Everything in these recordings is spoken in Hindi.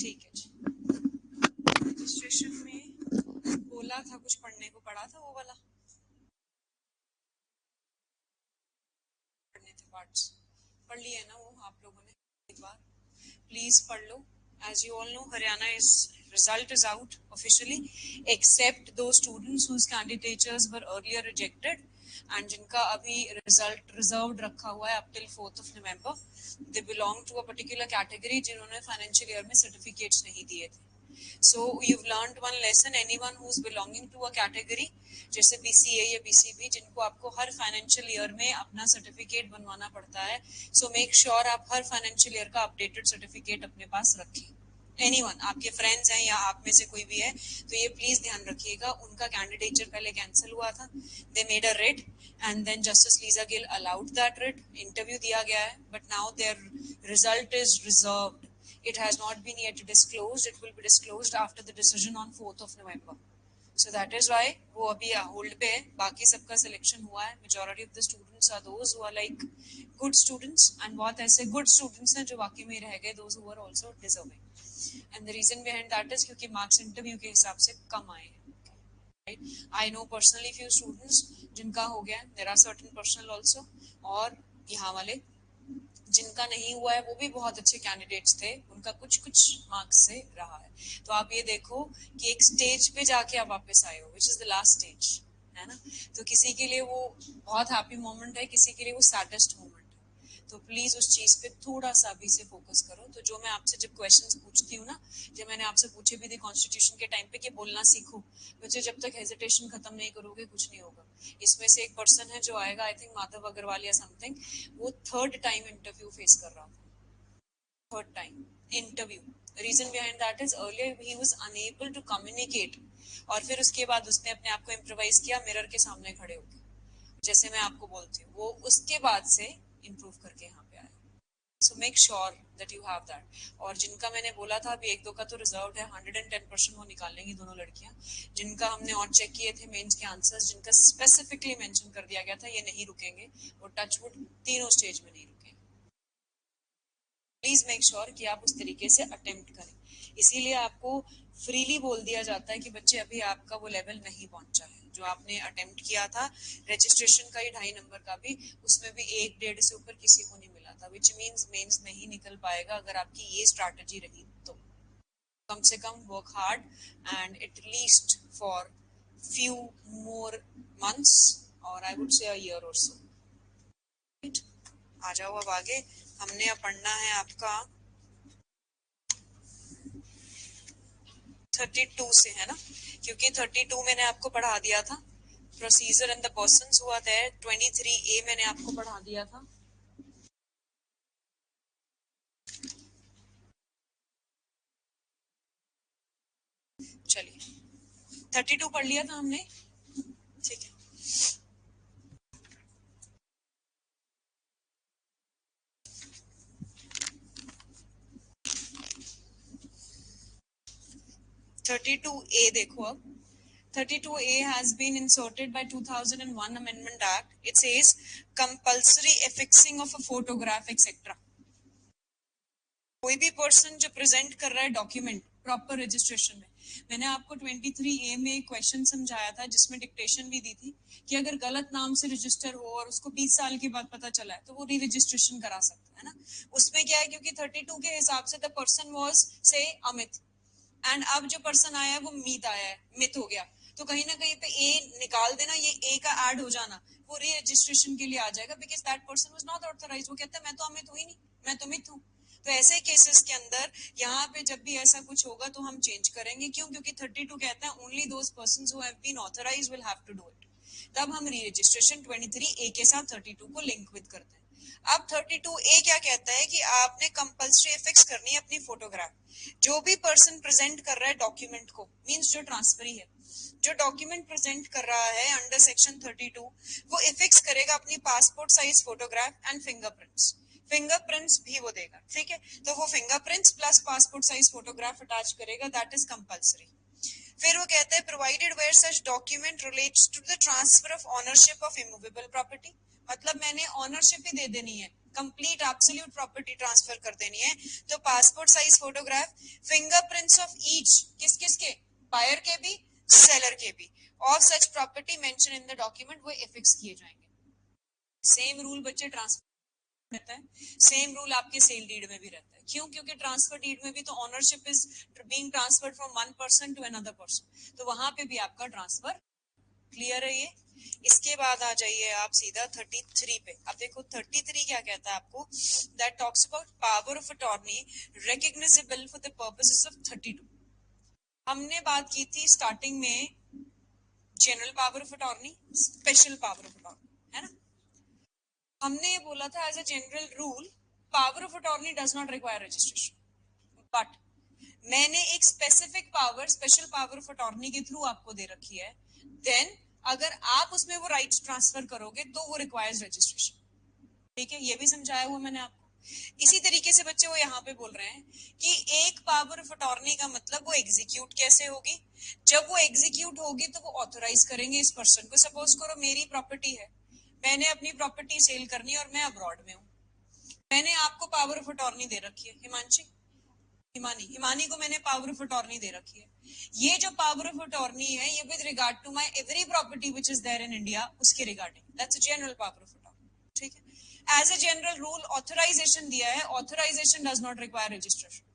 ठीक है जी। रजिस्ट्रेशन में बोला था कुछ पढ़ने को, पढ़ा था वो वाला, पढ़ने थे पार्ट्स, पढ़ लिए ना वो आप लोगों ने? एक बार प्लीज पढ़ लो. As you all know, Haryana result is out officially, except those students whose candidatures were earlier rejected and जिनका अभी result reserved रखा हुआ है up till 4th of November. They belong to a particular category जिन्होंने financial year में certificates नहीं दिए थे. So you've learned one lesson. Anyone who's belonging to a category, जैसे BCA या BCB, जिनको आपको हर फाइनेंशियल ईयर में अपना सर्टिफिकेट बनवाना पड़ता है, so make sure आप हर फाइनेंशियल ईयर का अपडेटेड सर्टिफिकेट अपने पास रखें. Anyone, आपके फ्रेंड्स हैं या आप में से कोई भी है तो ये प्लीज ध्यान रखिएगा. उनका कैंडिडेचर पहले कैंसिल हुआ था, they made a writ and then justice Lisa Gill allowed that writ, interview दिया गया है, but now their result is reserved. It has not been yet disclosed. It will be disclosed after the decision on 4th of November. So that is why वो अभी होल्ड पे है. बाकी सबका सिलेक्शन हुआ है. Majority of the students are those who are like good students and बहुत ऐसे good students हैं जो बाकी में रह गए, those who are also deserving. And the reason behind that is क्योंकि marks interview के हिसाब से कम आए हैं. Right? I know personally few students जिनका हो गया. There are certain personal also. और यहाँ वाले जिनका नहीं हुआ है वो भी बहुत अच्छे कैंडिडेट्स थे, उनका कुछ कुछ मार्क्स से रहा है. तो आप ये देखो कि एक स्टेज पे जाके आप वापस आए हो, which is the last stage, है ना? तो किसी के लिए वो बहुत हैप्पी मोमेंट है, किसी के लिए वो सैडेस्ट मोमेंट है. तो प्लीज उस चीज पे थोड़ा सा अभी से फोकस करो. तो जो मैं आपसे जब क्वेश्चंस पूछती हूँ ना, जब मैंने आपसे पूछे भी थे कॉन्स्टिट्यूशन के टाइम पे कि बोलना सीखो, बच्चे जब तक हेजिटेशन खत्म नहीं करोगे कुछ नहीं होगा. इसमें से एक पर्सन है जो आएगा, आई थिंक माधव अग्रवाल या समथिंग, वो 3rd टाइम इंटरव्यू फेस कर रहा था. 3rd time interview. Reason behind that is earlier he was unable to communicate, और फिर उसके बाद उसने अपने आप को इम्प्रोवाइज किया मिरर के सामने खड़े होकर, जैसे मैं आपको बोलती हूँ. वो उसके बाद से इम्प्रूव करके यहाँ पे आया. So make sure that you have that. और जिनका मैंने बोला था अभी एक दो का तो रिजर्व है, 110% वो निकाल लेंगी दोनों लड़कियां. जिनका हमने और चेक किए थे मेंस के आंसर्स, जिनका स्पेसिफिकली मेंशन कर दिया गया था ये नहीं रुकेंगे, वो टचवुड तीनों स्टेज में नहीं रुकेंगे. प्लीज मेक श्योर कि आप उस तरीके से अटेम्प्ट करें. इसीलिए आपको फ्रीली बोल दिया जाता है कि बच्चे अभी आपका वो लेवल नहीं पहुंचा है जो आपने अटेम्प्ट किया था. रजिस्ट्रेशन का ही 2.5 नंबर का भी, उसमें भी 1-1.5 से ऊपर किसी को नहीं मिला था, विच मीन्स मेंस नहीं निकल पाएगा अगर आपकी ये स्ट्रैटेजी रही तो. कम से कम work hard and at least for few more months और I would say a year और सो. आ जाओ अब आगे. हमने अब पढ़ना है आपका 32 से, है ना? क्योंकि 32 मैंने आपको पढ़ा दिया था. प्रोसीजर एंड द पर्सन्स हुआ था. 23A मैंने आपको पढ़ा दिया था. चलिए 32 पढ़ लिया था हमने, ठीक है. A देखो अब. 32A has been inserted by 2001 Amendment Act. It says compulsory affixing of a photograph etc. कोई भी पर्सन जो प्रेजेंट कर रहा है डॉक्यूमेंट प्रॉपर रजिस्ट्रेशन में, मैंने आपको 23A में क्वेश्चन समझाया था जिसमें डिक्टेशन भी दी थी कि अगर गलत नाम से रजिस्टर हो और उसको 20 साल के बाद पता चला है तो वो री रजिस्ट्रेशन करा सकता है ना. उसमें क्या है, क्योंकि 32 के हिसाब से द पर्सन वाज से अमित एंड अब जो पर्सन आया है वो मीत आया है, मित हो गया, तो कहीं ना कहीं पे ए निकाल देना, ये ए का ऐड हो जाना, वो री रजिस्ट्रेशन के लिए आ जाएगा because that person was not authorised. वो कहता है मैं तो अमित हुई नहीं, मैं तो मित हूँ. तो ऐसे केसेस के अंदर यहाँ पे जब भी ऐसा कुछ होगा तो हम चेंज करेंगे. क्यों? क्योंकि 32 कहता है only those persons who have been authorised will have to do it. तब हम री रजिस्ट्रेशन 23A के साथ 32 को लिंक विद करते हैं. अब 32A क्या कहता है कि आपने कंपल्सरी फिक्स करनी है अपनी फोटोग्राफ. जो भी पर्सन प्रेजेंट कर रहा है डॉक्यूमेंट को, मींस जो ट्रांसफरी है, जो डॉक्यूमेंट प्रेजेंट कर रहा है अंडर सेक्शन 32, वो इफिक्स करेगा अपनी passport size photograph and fingerprints. Fingerprints भी वो देगा, ठीक है? तो वो fingerprints plus passport size photograph attach करेगा, दैट इज कंपल्सरी. फिर वो कहता है provided where such document relates to the transfer of ownership of immovable property. मतलब मैंने ऑनरशिप ही दे देनी है कंप्लीट एब्सोल्यूट प्रॉपर्टी ट्रांसफर कर देनी है। तो passport size photograph, fingerprints of each, किस किस के, बायर के भी सेलर के भी, of such property mention in the document, वो एफिक्स किए जाएंगे। सेम रूल बच्चे ट्रांसफर रहता है, सेम रूल आपके सेल डीड में भी रहता है। क्यों? क्योंकि ट्रांसफर डीड में भी तो ownership is being transferred from one person to another person, तो वहां पे भी आपका ट्रांसफर क्लियर है ये। इसके बाद आ जाइए आप सीधा 33 पे। अब देखो 33 क्या कहता है आपको, that talks about power of attorney recognisable for the purposes of 32। हमने बात की थी स्टार्टिंग में general power of attorney, special power of attorney, है ना। हमने ये बोला था as a general rule power of attorney does not require registration, but मैंने एक specific power, special power of attorney के थ्रू आपको दे रखी है, देन अगर आप उसमें वो राइट्स ट्रांसफर करोगे तो वो रिक्वायर्स रजिस्ट्रेशन। ठीक है, ये भी समझाया हुआ मैंने आपको। इसी तरीके से बच्चे वो यहाँ पे बोल रहे हैं कि एक पावर ऑफ अटॉर्नी का मतलब वो एग्जीक्यूट कैसे होगी, जब वो एग्जीक्यूट होगी तो वो ऑथोराइज करेंगे इस पर्सन को। सपोज करो मेरी प्रॉपर्टी है, मैंने अपनी प्रॉपर्टी सेल करनी है और मैं अब्रॉड में हूँ, मैंने आपको पावर ऑफ अटॉर्नी दे रखी है, हिमानी को मैंने पावर ऑफ अटॉर्नी दे रखी है। ये जो पावर ऑफ अटॉर्नी है ये with regard to my every property which is there in India, उसके regarding, that's a general power of attorney. ठीक है, as a general rule authorisation दिया है, authorisation does not require registration.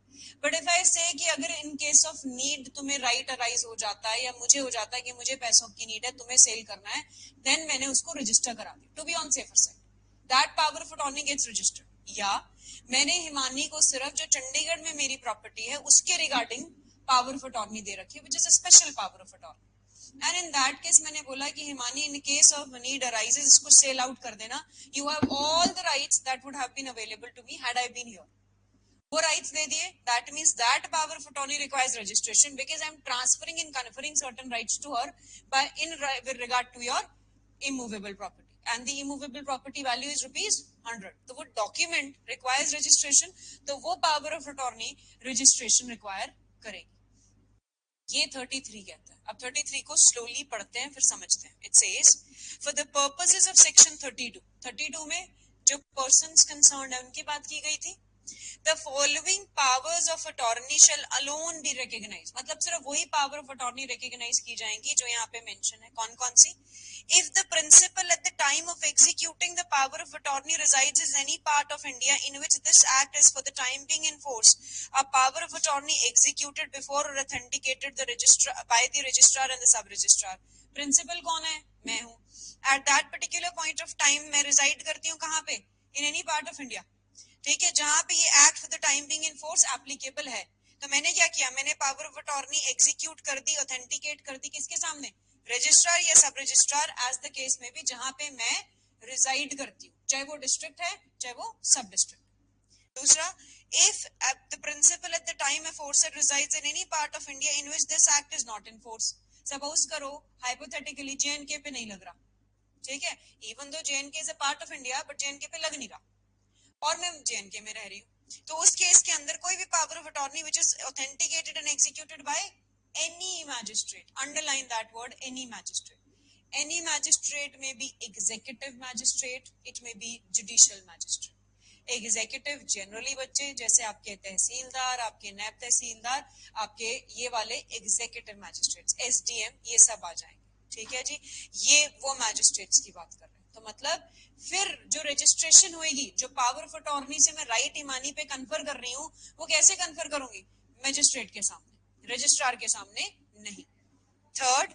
But if I say कि अगर इन केस ऑफ नीड तुम्हें राइट अराइज हो जाता है या मुझे हो जाता है कि मुझे पैसों की नीड है, तुम्हें सेल करना है, देन मैंने उसको रजिस्टर करा दिया to be on safer side, that power of attorney gets registered. या मैंने हिमानी को सिर्फ जो चंडीगढ़ में मेरी प्रॉपर्टी है उसके रिगार्डिंग पावर ऑफ अटॉर्नी दे रखी है, which is a special power of attorney. And in that case मैंने बोला कि Himani in case of need arises इसको सेल आउट कर देना, you have all the rights that would have been available to me had I been here. वो राइट्स दे दिए, that means that power of attorney requires registration because I am transferring in conferring certain rights to her by in with regard to your immovable property, and the immovable property value is rupees 100, तो वो document requires registration, तो वो power of attorney registration require करेगी। ये 33 कहता है। अब 33 को स्लोली पढ़ते हैं फिर समझते हैं। It says for the purposes of section 32 में जो persons concerned है उनकी बात की गई थी। The following powers of attorney shall alone be recognized, मतलब सिर्फ वही power of attorney recognize की जाएंगी जो यहाँ पे mention है। कौन कौन सी? If the principal at the time of executing the power of attorney resides in any part of India in which this act is for the time being in force, a power of attorney executed before or authenticated the registrar by the registrar and the sub registrar. Principal कौन है? मैं हूँ। At that particular point of time मैं reside करती हूँ कहाँ पे? In any part of India. ठीक है, जहां पे ये act for the time being in force applicable है, तो मैंने क्या किया, मैंने पावर ऑफ अटॉर्नी एग्जीक्यूट कर दी, ऑथेंटिकेट कर दी, किसके सामने? रजिस्ट्रार या सब रजिस्ट्रार एज द केस में भी जहां पे मैं रिजाइड करती हूँ, चाहे वो डिस्ट्रिक्ट है चाहे वो सब डिस्ट्रिक्ट। दूसरा, if the principal at the time aforesaid resides in any part of India in which this act is not in force, suppose करो हाइपोथेटिकली JNK पे नहीं लग रहा, ठीक है, even though JNK is a part of India but JNK पे लग नहीं रहा और मैं JNK में रह रही हूँ, तो उस केस के अंदर कोई भी power of attorney which is authenticated and executed by any magistrate, underline that word, any magistrate. Any magistrate may be executive magistrate, it may be judicial magistrate. Executive generally बच्चे जैसे आपके तहसीलदार, आपके नायब तहसीलदार, आपके ये वाले एग्जीक्यूटिव मैजिस्ट्रेट्स, SDM, ये सब आ जाएंगे। ठीक है जी, ये वो मैजिस्ट्रेट्स की बात कर रहे हैं। तो मतलब फिर जो रजिस्ट्रेशन होगी, जो पावर ऑफ अटॉर्नी से मैं राइट हिमानी पे कन्फर कर रही हूँ, वो कैसे कन्फर करूंगी? मैजिस्ट्रेट के सामने, रजिस्ट्रार के सामने नहीं। Third,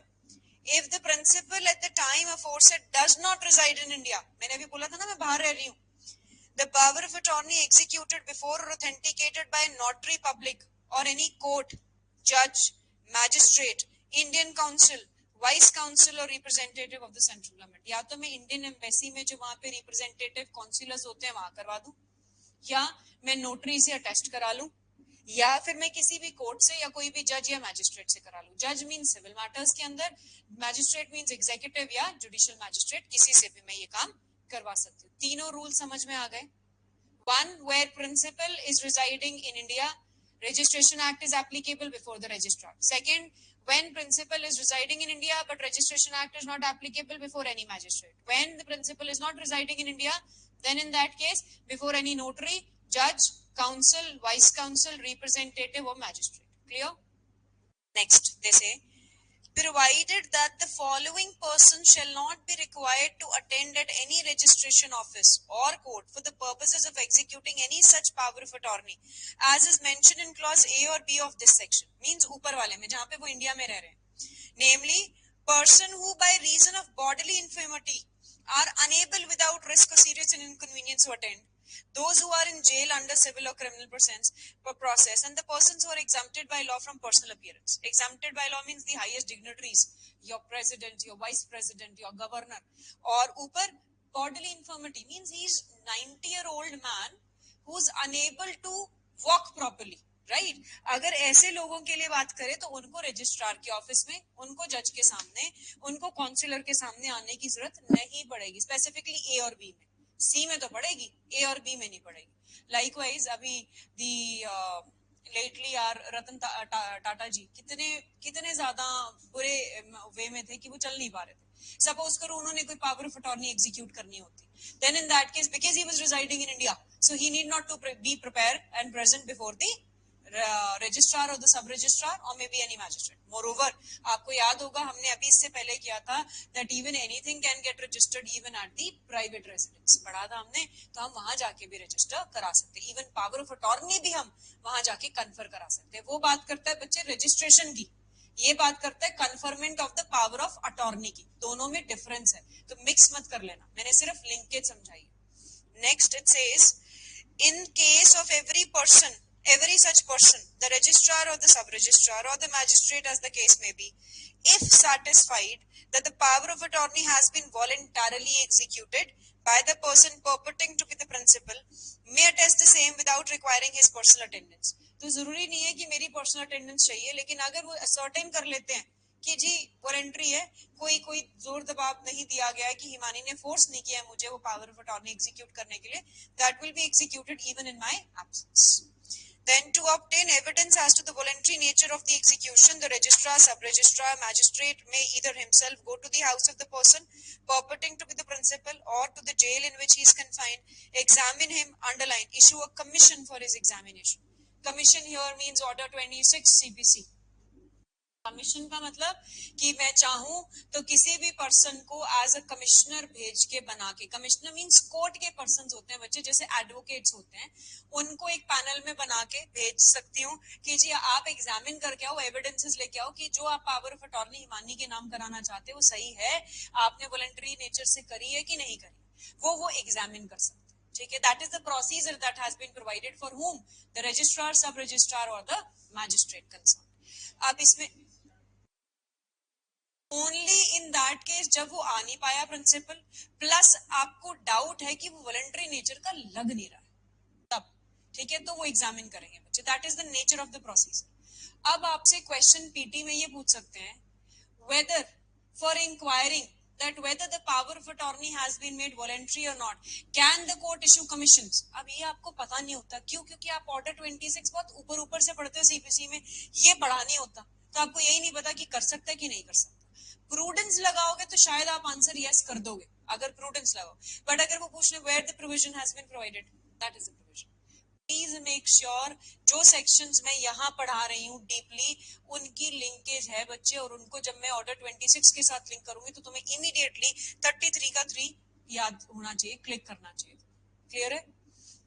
if the principal at the time aforesaid does not reside in India, मैंने अभी बोला था ना मैं बाहर रह रही हूँ, the power of attorney executed before or authenticated by a notary public or any court, judge, magistrate, Indian council, vice council और representative of the central government, या तो मैं इंडियन एम्बेसी में जो वहां पे रिप्रेजेंटेटिव काउंसिलर्स होते हैं वहां करवा दूं, या मैं नोटरी से अटेस्ट करा लूं, या फिर मैं किसी भी कोर्ट से या कोई भी जज या मैजिस्ट्रेट से करा लूं। जज मीन सिविल मैटर्स के अंदर, मैजिस्ट्रेट मीन एग्जीक्यूटिव या जुडिशियल मैजिस्ट्रेट, किसी से भी मैं ये काम करवा सकती हूँ। तीनों रूल समझ में आ गए। One, where principal is residing in India, registration act is applicable before the registrar. Second, when principal is residing in India but registration act is not applicable before any magistrate. When the principal is not residing in India, Then in that case, before any notary, judge, counsel, vice counsel, representative or magistrate. Clear? Next, they say, provided that the following person shall not be required to attend at any registration office or court for the purposes of executing any such power of attorney as is mentioned in clause A or B of this section. Means ऊपर वाले में जहाँ पे वो इंडिया में रह रहे हैं. Namely, person who by reason of bodily infirmity are unable without risk or serious inconvenience to attend, those who are in jail under civil or criminal process, and the persons who are exempted by law from personal appearance. Exempted by law means the highest dignitaries, your president, your vice president, your governor. Or ऊपर bodily infirmity means he is 90-year-old man who is unable to walk properly. Right अगर ऐसे लोगों के लिए बात करें तो उनको रजिस्ट्रार के ऑफिस में, उनको जज के सामने, उनको काउंसलर के सामने आने की जरूरत नहीं पड़ेगी. स्पेसिफिकली ए और बी में. सी में तो पड़ेगी, ए और बी में नहीं पड़ेगी. लाइकवाइज अभी दी लेटली आर रतन टाटा जी कितने ज्यादा बुरे वे में थे कि वो चल नहीं पा रहे थे. सपोज करो उन्होंने कोई पावर ऑफ अटॉर्नी एग्जीक्यूट करनी होती, then in that case because he was residing in India, so he need not to be prepare and present before the registrar और द सब रजिस्ट्रार और may be any magistrate. Moreover आपको याद होगा हमने अभी इससे पहले किया था that even anything can get registered even at the private residence. पढ़ा था हमने, तो हम वहां जाके भी रजिस्टर करा सकते हैं. इवन पावर ऑफ अटॉर्नी भी हम वहां जाके कन्फर करा सकते हैं. वो बात करता है बच्चे रजिस्ट्रेशन की, ये बात करता है conferment of the power of attorney की. दोनों में डिफरेंस है, तो मिक्स मत कर लेना, मैंने सिर्फ लिंकेज समझाई. Next it says, in case of every such person, the registrar or the sub-registrar or the magistrate as the case may be, if satisfied that the power of attorney has been voluntarily executed by the person purporting to be the principal, may attest the same without requiring his personal attendance. तो जरूरी नहीं है कि मेरी पर्सनल अटेंडेंस चाहिए, लेकिन अगर वो असर्टेन कर लेते हैं कि जी वॉलंटरी है, कोई जोर दबाव नहीं दिया गया है कि हिमानी ने फोर्स नहीं किया है मुझे वो पावर ऑफ अटॉर्नी एग्जीक्यूट करने के लिए, that will be executed even in my absence. Then to obtain evidence as to the voluntary nature of the execution, the registrar, sub-registrar, magistrate may either himself go to the house of the person purporting to be the principal or to the jail in which he is confined, examine him, underline, issue a commission for his examination. Commission here means Order 26 CPC. Commission का मतलब कि मैं चाहूं तो किसी भी पर्सन को एज अ कमिश्नर भेज के बना के, कमिश्नर मींस कोर्ट के पर्संस होते हैं बच्चे, जैसे एडवोकेट्स होते हैं, उनको एक पैनल में बना के भेज सकती हूँ कि जी आप एग्जामिन करके आओ, एविडेंसेस लेके आओ कि जो आप पावर ऑफ अटॉर्नी हिमानी के नाम कराना चाहते हो वो सही है, आपने वॉलंटरी नेचर से करी है कि नहीं करी, वो एग्जामिन कर सकते हैं. ठीक है, that is the procedure that has been provided for whom, the registrar, sub registrar और द मैजिस्ट्रेट कंसर्न. अब इसमें ओनली इन दैट केस जब वो आ नहीं पाया प्रिंसिपल, प्लस आपको डाउट है कि वो वॉलंटरी नेचर का लग नहीं रहा है, तब ठीक है तो वो एग्जामिन करेंगे बच्चे. That is the nature of the procedure. अब आपसे क्वेश्चन पीटी में ये पूछ सकते हैं, whether for enquiring that whether the power of attorney has been made voluntary or not, can the court issue commissions. अब ये आपको पता नहीं होता, क्यों? क्योंकि आप ऑर्डर 26 बहुत ऊपर से पढ़ते हो सीपीसी में, ये पढ़ा नहीं होता, तो आपको यही नहीं पता कि कर सकता है कि नहीं कर सकता. प्रूडेंस लगाओगे तो शायद आप आंसर यस कर दोगे अगर प्रूडेंस लगाओ, बट अगर वो पूछ ले where the provision has been provided, that is the provision. Please make sure जो सेक्शंस मैं यहाँ पढ़ा रही हूँ डीपली उनकी लिंकेज है बच्चे, और उनको जब मैं ऑर्डर 26 के साथ लिंक करूंगी तो तुम्हें इमीडिएटली 33 का 3 याद होना चाहिए, क्लिक करना चाहिए. क्लियर है?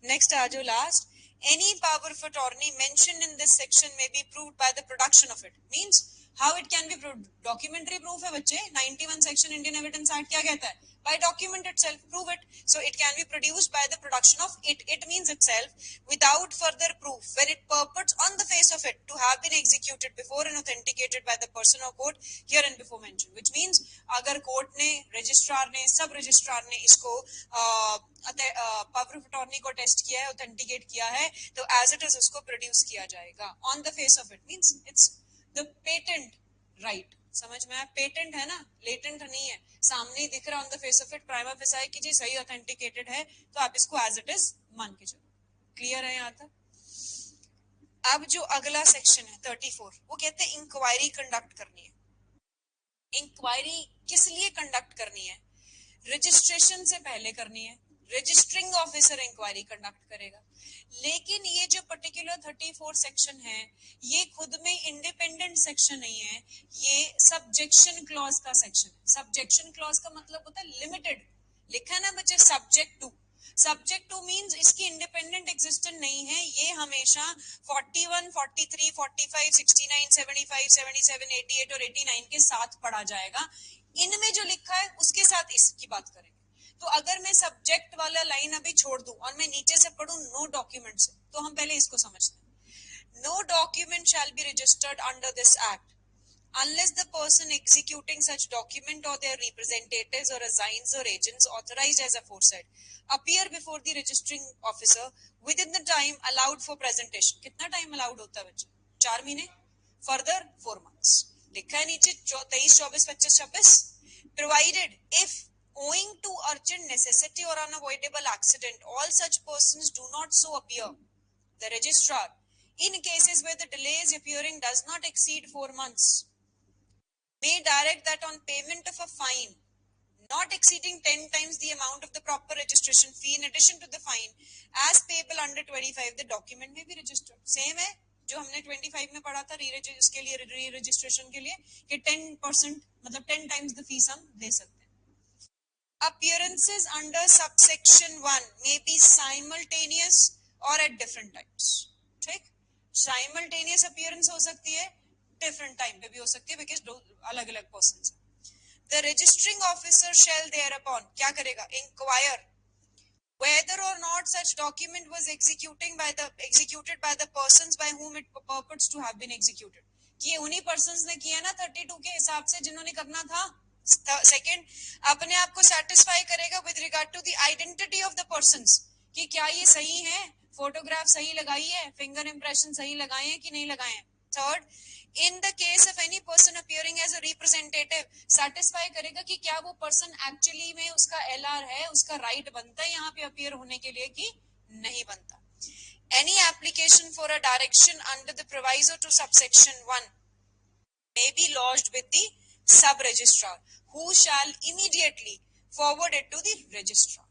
नेक्स्ट आ जाओ last. Any power of attorney mentioned in this section may be proved by the production of it. Means how it can be proved? Documentary proof है बच्चे. 91 section Indian Evidence Act क्या कहता है? By document itself, prove it. So it can be produced by the production of it. It means itself without further proof when it purports on the face of it to have been executed before and authenticated by the person or court here and before mentioned. Which means अगर कोर्ट ने, रजिस्ट्रार ने, सब रजिस्ट्रार ने इसको पावर ऑफ अटॉर्नी को टेस्ट किया है, ऑथेंटिकेट किया है, तो एज इट इज उसको प्रोड्यूस किया जाएगा on the face of it. Means it's the patent right. समझ में आया? पेटेंट है ना, लेटेंट नहीं है, सामने ही दिख रहा on the face of it, prima facie है कि जी सही ऑथेंटिकेटेड है, तो आप इसको एज इट इज मान के चलो. क्लियर है यहाँ तक? अब जो अगला सेक्शन है 34, वो कहते हैं इंक्वायरी कंडक्ट करनी है. इंक्वायरी किस लिए कंडक्ट करनी है? रजिस्ट्रेशन से पहले करनी है, रजिस्टरिंग ऑफिसर इंक्वायरी कंडक्ट करेगा। लेकिन ये जो पर्टिकुलर 34 सेक्शन है, ये खुद में इंडिपेंडेंट सेक्शन नहीं है, ये सब्जेक्शन क्लॉज का सेक्शन है। सब्जेक्शन क्लॉज का मतलब होता है लिमिटेड, लिखा है ना बच्चे, subject to. Subject to means इसकी इंडिपेंडेंट एग्जिस्टेंट नहीं है, ये हमेशा 41, 43, 45, 69, 75, 77, 88 और 89 के साथ पढ़ा जाएगा। इनमें जो लिखा है उसके साथ इसकी बात करेंगे। तो अगर मैं सब्जेक्ट वाला लाइन अभी छोड़ दूं और मैं नीचे से पढ़ूं नो डॉक्यूमेंट से, तो हम पहले इसको समझते हैं। No document shall be registered under this act unless the person executing such document or their representatives or assigns or agents authorized as aforesaid appear before the registering officer within the time allowed for presentation। कितना टाइम अलाउड होता है बच्चे? 4 महीने, फर्दर 4 months। लिखा है नीचे 23, 24, 25, 26। provided if owing to urgent necessity or unavoidable accident all such persons do not so appear, the registrar, in cases where the delay is appearing does not exceed 4 months, may direct that on payment of a fine not exceeding 10 times the amount of the proper registration fee in addition to the fine as payable under 25 the document may be registered। Same है जो हमने 25 में पढ़ा था इसके लिए, री रजिस्ट्रेशन के लिए, कि 10% मतलब 10 times the fees हम दे सकते हैं। Appearances under subsection 1 may be simultaneous or at different times। ठीक, simultaneous appearance हो सकती है, different time पे भी हो सकती है, बिकॉज दो अलग अलग पर्सन है। The registering officer shall thereupon क्या करेगा? Inquire whether or not such document was executed by the persons by whom it purports to have been executed। कि ये उन्हीं persons ने किया ना 32 के हिसाब से जिन्होंने करना था। सेकंड, अपने आप को सेटिस्फाई करेगा with regard to the identity of the persons, कि क्या ये सही है, फोटोग्राफ सही लगाई है, फिंगर इंप्रेशन सही लगाए हैं कि नहीं लगाए हैं। Third, in the case of any person appearing as a representative, satisfy करेगा कि क्या वो पर्सन एक्चुअली में उसका एलआर है, उसका राइट बनता है यहाँ पे अपियर होने के लिए कि नहीं बनता। Any application for a direction under the proviso to subsection 1 may be lodged with the sub registrar who shall immediately forward it to the registrar।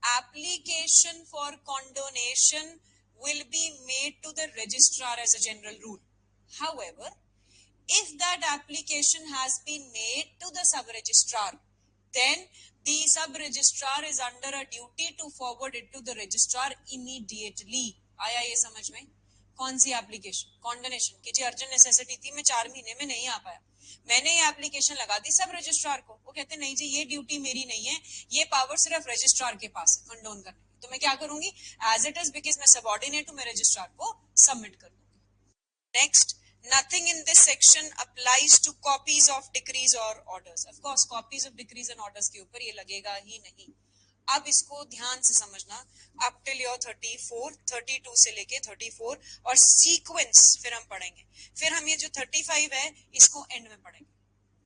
Application for condonation will be made to the registrar as a general rule। However, if that application has been made to the sub registrar, then the sub registrar is under a duty to forward it to the registrar immediately। आया ये समझ में? कौन सी एप्लीकेशन? कॉन्डोनेशन की जी अर्जेंट नेसेसिटी थी, मैं 4 महीने में नहीं आ पाया, मैंने ये एप्लीकेशन लगा दी सब रजिस्ट्रार को, वो कहते नहीं जी ये ड्यूटी मेरी नहीं है, ये पावर सिर्फ रजिस्ट्रार के पास है कंडोन करने की। तो मैं क्या करूंगी? एज इट इज, बिकॉज मैं सबऑर्डिनेट हूं, मैं रजिस्ट्रार को सबमिट कर दूंगी। Next, nothing in this section applies to copies of decrees or orders। of course copies of decrees and orders के ऊपर ये लगेगा ही नहीं। अब इसको ध्यान से समझना, अप टिल योर 34, 32 से लेके 34 और सीक्वेंस फिर हम पढ़ेंगे, फिर हम ये जो 35 है इसको एंड में पढ़ेंगे।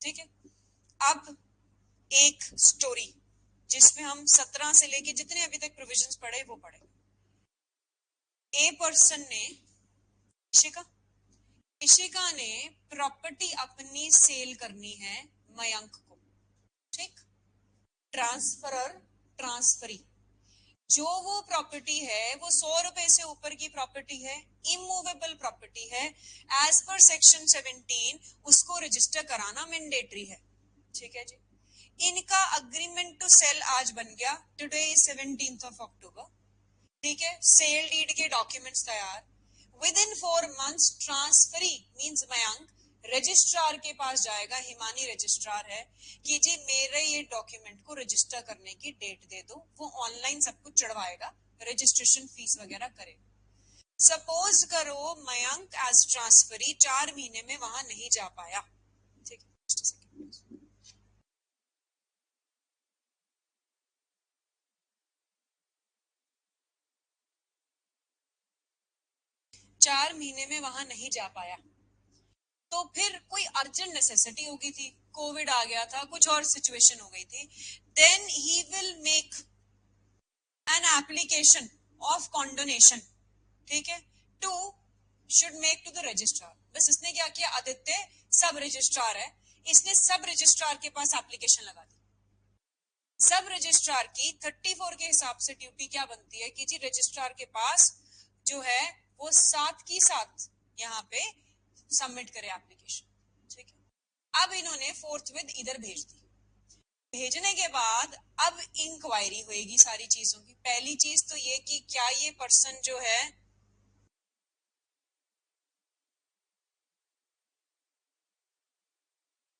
ठीक है, अब एक स्टोरी जिसमें हम 17 से लेके जितने अभी तक प्रोविजंस पढ़े वो पढ़ेंगे। ए पर्सन ने, इशिका ने प्रॉपर्टी अपनी सेल करनी है मयंक को। ठीक, ट्रांसफरर, ट्रांसफरी, जो वो प्रॉपर्टी है वो 100 रुपए से ऊपर की प्रॉपर्टी है, इमूवेबल प्रॉपर्टी है, एज पर सेक्शन 17 उसको रजिस्टर कराना मैंडेटरी है। ठीक है जी, इनका अग्रीमेंट टू सेल आज बन गया, टुडे इज 17 अक्टूबर। ठीक है, सेल डीड के डॉक्यूमेंट्स तैयार, with in 4 months transferee means Mayank registrar के पास जाएगा, हिमानी रजिस्ट्रार है, कि जी मेरे ये डॉक्यूमेंट को रजिस्टर करने की डेट दे दो, वो ऑनलाइन सब कुछ चढ़वाएगा, रजिस्ट्रेशन फीस वगैरह करेगा। सपोज करो मयंक एज ट्रांसफरी 4 महीने में वहां नहीं जा पाया। ठीक है, 4 महीने में वहां नहीं जा पाया, तो फिर कोई अर्जेंट नेसेसिटी हो गई थी, कोविड आ गया था, कुछ और सिचुएशन हो गई थी, then he will make an application of condonation. ठीक है, to should make to the registrar. बस इसने क्या किया, आदित्य सब रजिस्ट्रार है, इसने सब रजिस्ट्रार के पास एप्लीकेशन लगा दी। सब रजिस्ट्रार की 34 के हिसाब से ड्यूटी क्या बनती है कि जी रजिस्ट्रार के पास जो है वो साथ की साथ यहाँ पे सबमिट करे एप्लीकेशन। ठीक है, अब इन्होंने फोर्थ विद इधर भेज दी। भेजने के बाद अब इंक्वायरी होएगी सारी चीजों की। पहली चीज तो ये कि क्या ये पर्सन जो है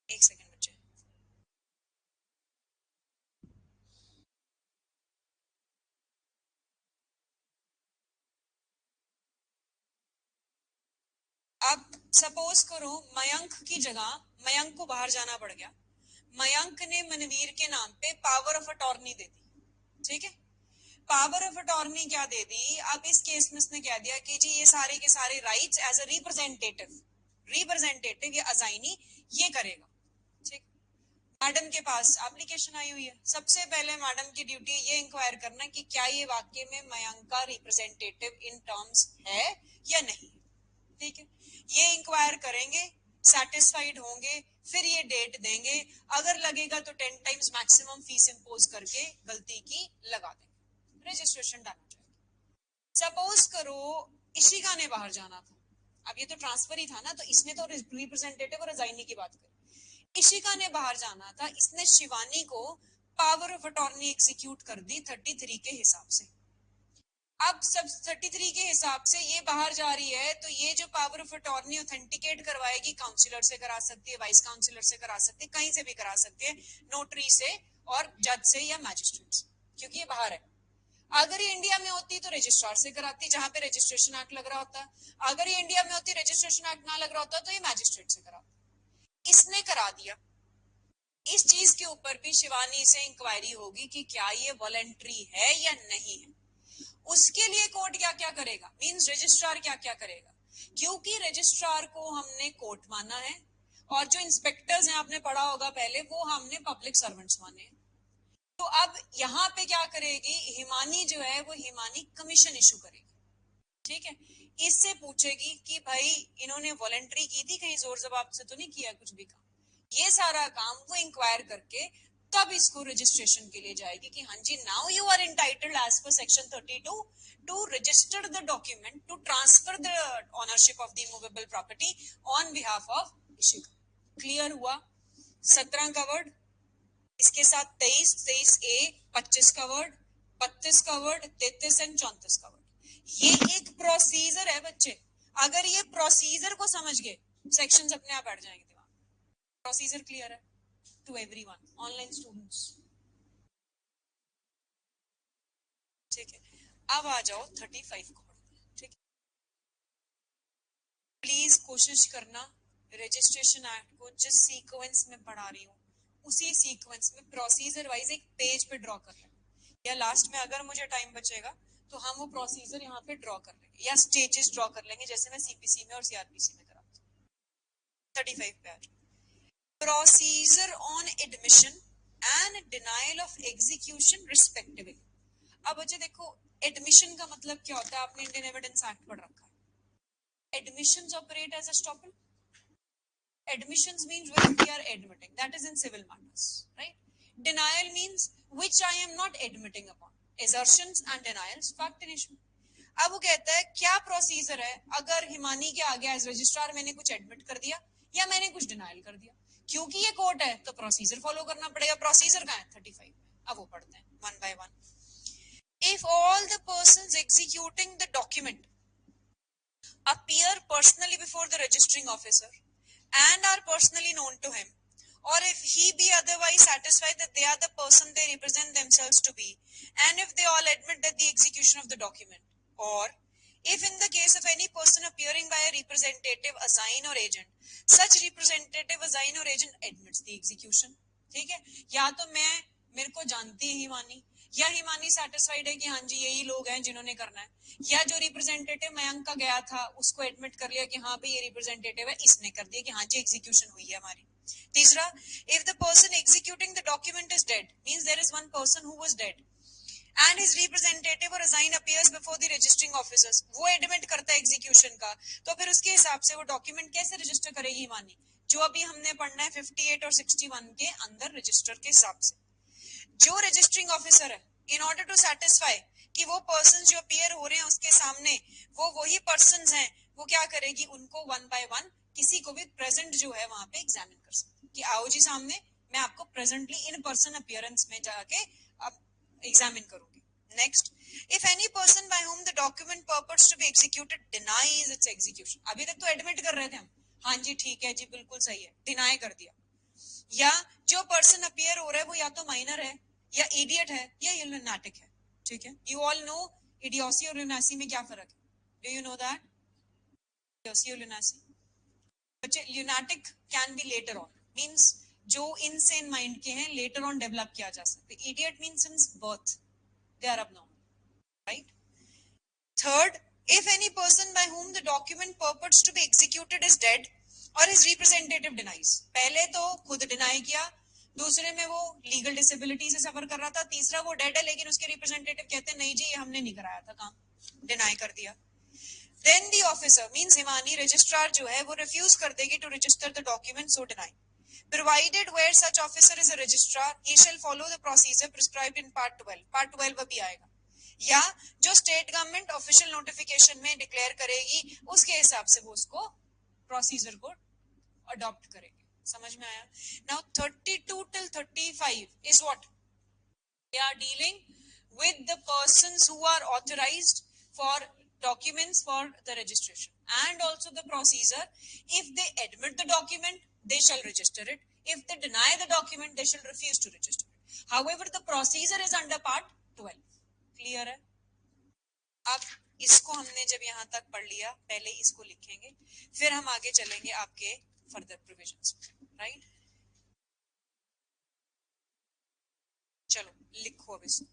एक सेकंड बच्चे, अब सपोज करो मयंक की जगह मयंक को बाहर जाना पड़ गया, मयंक ने मनवीर के नाम पे पावर ऑफ अटॉर्नी दे दी। ठीक है, पावर ऑफ अटॉर्नी क्या दे दी, अब इस केस में उसने कह दिया कि जी ये सारे के सारे rights as a representative, representative या अजाइनी ये करेगा। ठीक, मैडम के पास एप्लीकेशन आई हुई है, सबसे पहले मैडम की ड्यूटी ये इंक्वायर करना कि क्या ये वाकई में मयंक का रिप्रेजेंटेटिव इन टर्म्स है या नहीं। ठीक है, ये इंक्वायर करेंगे, सेटिस्फाइड होंगे, फिर ये डेट देंगे। अगर लगेगा तो 10 टाइम्स मैक्सिमम फीस इंपोज करके गलती की लगा देंगे, रजिस्ट्रेशन डन हो जाएगा। सपोज करो इशिका ने बाहर जाना था, अब ये तो ट्रांसफर ही था ना, तो इसने तो रिप्रेजेंटेटिव और अजाइनी की बात करी। इशिका ने बाहर जाना था, इसने शिवानी को पावर ऑफ अटॉर्नी एग्जीक्यूट कर दी 33 के हिसाब से। अब सब 33 के हिसाब से ये बाहर जा रही है, तो ये जो पावर ऑफ अटॉर्नी ऑथेंटिकेट करवाएगी, काउंसिलर से करा सकती है, वाइस काउंसिलर से करा सकती है, कहीं से भी करा सकती है, नोटरी से और जज से या मैजिस्ट्रेट से, क्योंकि ये बाहर है। अगर ये इंडिया में होती तो रजिस्ट्रार से कराती, जहां पे रजिस्ट्रेशन एक्ट लग रहा होता। अगर ये इंडिया में होती, रजिस्ट्रेशन एक्ट ना लग रहा होता, तो ये मैजिस्ट्रेट से कराती। इसने करा दिया। इस चीज के ऊपर भी शिवानी से इंक्वायरी होगी कि क्या ये वॉलेंट्री है या नहीं है। उसके लिए कोर्ट क्या क्या करेगा, मींस रजिस्ट्रार क्या क्या करेगा, क्योंकि रजिस्ट्रार को हमने कोर्ट माना है और जो इंस्पेक्टर्स हैं आपने पढ़ा होगा पहले, वो हमने पब्लिक सर्वेंट्स माने हैं। तो अब यहाँ पे क्या करेगी हिमानी जो है, वो हिमानी कमीशन इशू करेगी। ठीक है, इससे पूछेगी कि भाई इन्होंने वॉलेंट्री की थी, कहीं जोर जबाब से तो नहीं किया कुछ भी काम। ये सारा काम वो इंक्वायर करके तब इसको रजिस्ट्रेशन के लिए जाएगी कि हाँ जी now you are entitled as per section 32 to register the document to transfer the ownership of the movable property on behalf of Ishika. Clear हुआ? 17 कवर्ड, इसके साथ 23, 23A, 25 covered, 32 covered, 33 and 34 covered. ये एक प्रोसीजर है बच्चे, अगर ये प्रोसीजर को समझ गए सेक्शंस अपने आप बैठ जाएंगे दिमाग। प्रोसीजर क्लियर है टू एवरीवन, ऑनलाइन स्टूडेंट्स? ठीक है, अब आ जाओ 35 को पढ़ते हैं। ठीक है, प्लीज कोशिश करना रजिस्ट्रेशन एक्ट को जिस सीक्वेंस में पढ़ा रही हूँ उसी सीक्वेंस में प्रोसीजर वाइज एक पेज पे ड्रॉ कर लेना, या लास्ट में अगर मुझे टाइम बचेगा तो हम वो प्रोसीजर यहाँ पे ड्रॉ कर लेंगे या स्टेजेस ड्रॉ कर लेंगे, जैसे मैं सीपीसी में और सीआरपीसी में कराती हूँ। 35 पे आ जाओ। Procedure on admission and denial of execution respectively. अब बच्चे देखो, एडमिशन का मतलब क्या होता है, आपने इंडियन एविडेंस एक्ट पढ़ रखा है। Admissions operate as a estoppel. Admissions means which we are admitting, that is in civil matters, right? Denial means which I am not admitting upon. Assertions and denials fact in issue. अब वो कहता है क्या प्रोसीजर है अगर हिमानी के आगे एज रजिस्ट्रार मैंने कुछ एडमिट कर दिया या मैंने कुछ डिनाइल कर दिया। क्योंकि ये कोर्ट है तो प्रोसीजर फॉलो करना पड़ेगा। प्रोसीजर कहाँ है? 35 में। अब वो पढ़ते हैं one by one. If all the persons executing the document appear personally before the registering officer and are personally known to him, or if he be otherwise satisfied that they are the person they represent themselves to be, and if they all admit that the execution of the document, or if in the case of any person appearing by a representative, assign or agent, such representative, assign or agent admits the execution। ठीक है, या तो मैं मेरे को जानती है हिमानी, या हिमानी सेटिस्फाइड है कि हाँ जी यही लोग हैं जिन्होंने करना है, या जो रिप्रेजेंटेटिव मयंक का गया था उसको एडमिट कर लिया कि हाँ भाई ये रिप्रेजेंटेटिव है, इसने कर दिया कि हाँ जी एग्जीक्यूशन हुई है हमारी। तीसरा, if the person executing the document is dead, means there is one person who was dead and his representative or assign appears before the registering officers, वो एडमिट करता है एग्जीक्यूशन का, तो फिर उसके हिसाब से वो डॉक्यूमेंट कैसे रजिस्टर करेगी हिमानी, जो अभी हमने पढ़ना है 58 और 61 के अंदर रजिस्टर के हिसाब से। जो रजिस्टरिंग ऑफिसर है, इन ऑर्डर टू सेटिस्फाई कि वो पर्सन जो अपीयर हो रहे हैं उसके सामने वो वही पर्सन हैं, वो क्या करेगी, उनको वन बाय वन किसी को भी प्रेजेंट जो है वहां पे एग्जामिन कर सकती कि आओ जी सामने, मैं आपको प्रेजेंटली इन पर्सन अपीयरेंस में जाके अब एग्जामिन करूंगी. Next, if any person by whom the document purports to be executed denies its execution. अभी तक तो एडमिट कर रहे थे हम, हाँ जी ठीक है जी बिल्कुल सही है, डिनाई कर दिया. या जो पर्सन अपीयर हो रहा है वो या तो माइनर है या इडियट है या ल्यूनाटिक है. ठीक है, यू ऑल नो इडियोसी और ल्यूनासी में क्या फर्क है? Do you know that? Idiocy और ल्यूनासी, बच्चे lunatic can be later on, means जो इनसेन माइंड के हैं लेटर ऑन डेवलप किया जा सकते. Idiot means since birth they are abnormal, right? Third, if any person by whom the document purports to be executed is dead or his representative denies. पहले तो खुद डिनाई किया, दूसरे में वो लीगल डिसेबिलिटी से सफर कर रहा था, तीसरा वो डेड है लेकिन उसके रिप्रेजेंटेटिव कहते हैं नहीं जी ये हमने नहीं कराया था काम, डिनाई कर दिया. Then the officer means Himani registrar जो है वो रिफ्यूज कर देगी to register the document so deny. Provided where such officer is a registrar, he shall follow the procedure prescribed in part 12. Part 12 अभी आएगा. या जो स्टेट गवर्नमेंट ऑफिशियल नोटिफिकेशन में डिक्लेयर करेगी उसके हिसाब से वो उसको प्रोसीजर को अडॉप्ट करेंगे. समझ में आया? Now 32 till 35 is what? They are dealing with the persons who are authorized for documents for the registration and also the procedure. If they admit the document, they shall register it. If they deny the document, they shall refuse to register it. However, the procedure is under part 12. Clear है? अब इसको हमने जब यहाँ तक पढ़ लिया, पहले इसको लिखेंगे फिर हम आगे चलेंगे आपके फर्दर प्रोविजंस, राइट? चलो लिखो अब इसको.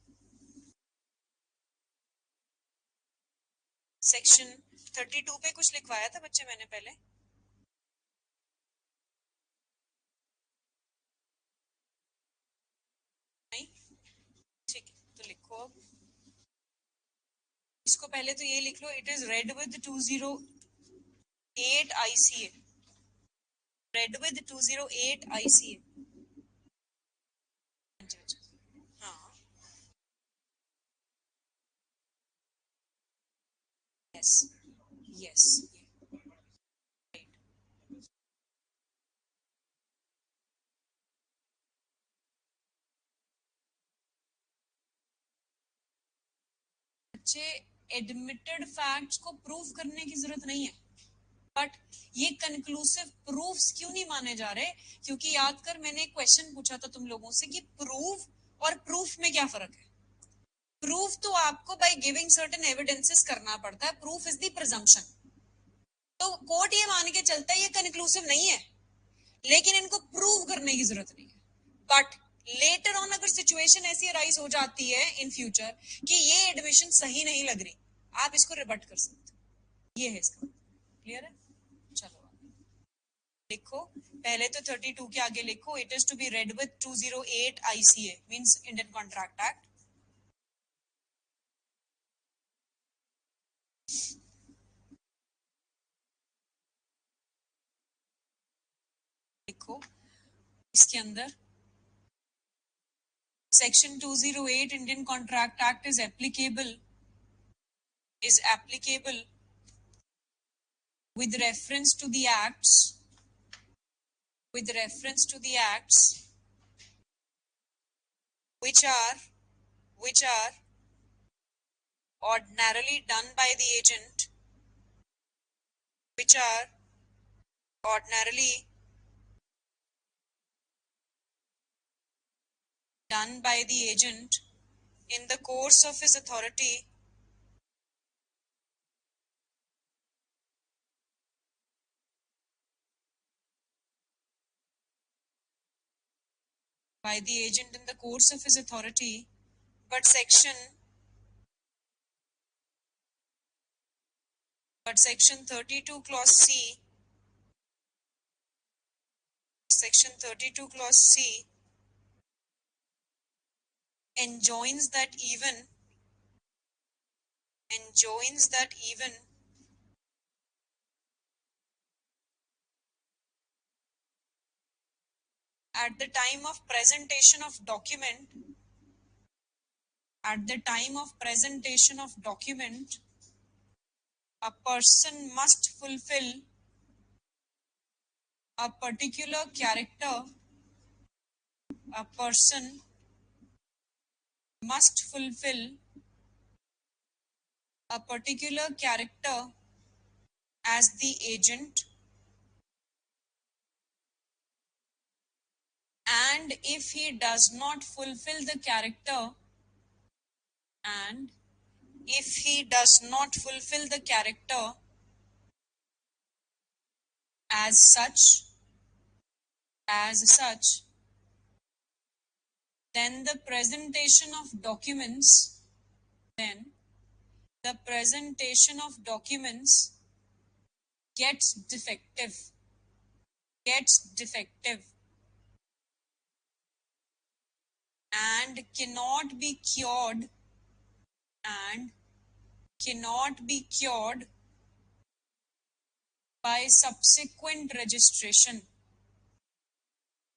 सेक्शन 32 पे कुछ लिखवाया था बच्चे मैंने पहले? नहीं? ठीक है, तो लिखो अब इसको. पहले तो ये लिख लो, it is read with 208 ICA. Read with 208 ICA. हाँ, यस यस. बच्चे एडमिटेड फैक्ट्स को प्रूफ करने की जरूरत नहीं है, बट ये कंक्लूसिव प्रूफ्स क्यों नहीं माने जा रहे? क्योंकि याद कर मैंने एक क्वेश्चन पूछा था तुम लोगों से कि प्रूफ और प्रूफ में क्या फर्क है. प्रूफ तो आपको बाय गिविंग सर्टेन एविडेंसेस करना पड़ता है, प्रूफ इज द प्रिजम्पशन. तो कोर्ट ये मान के चलता है ये कंक्लूसिव नहीं है, लेकिन इनको प्रूव करने की जरूरत नहीं है. बट लेटर ऑन अगर सिचुएशन ऐसी राइज हो जाती है इन फ्यूचर कि ये एडमिशन सही नहीं लग रही, आप इसको रिबट कर सकते हो. ये है इसका. क्लियर है? चलो लिखो. पहले तो 32 के आगे लिखो, it is to be read with 208 ICA मींस इंडियन कॉन्ट्रैक्ट एक्ट. लिखो इसके अंदर section 208 Indian contract act is applicable with reference to the acts which are ordinarily done by the agent which are ordinarily done by the agent in the course of his authority by the agent in the course of his authority, but section 32 clause C, section 32 clause C enjoins that even at the time of presentation of document At the time of presentation of document, a person must fulfill a particular character. A person must fulfill a particular character as the agent, and if he does not fulfill the character, and if he does not fulfill the character as such, then the presentation of documents, then the presentation of documents gets defective, and cannot be cured, and cannot be cured by subsequent registration,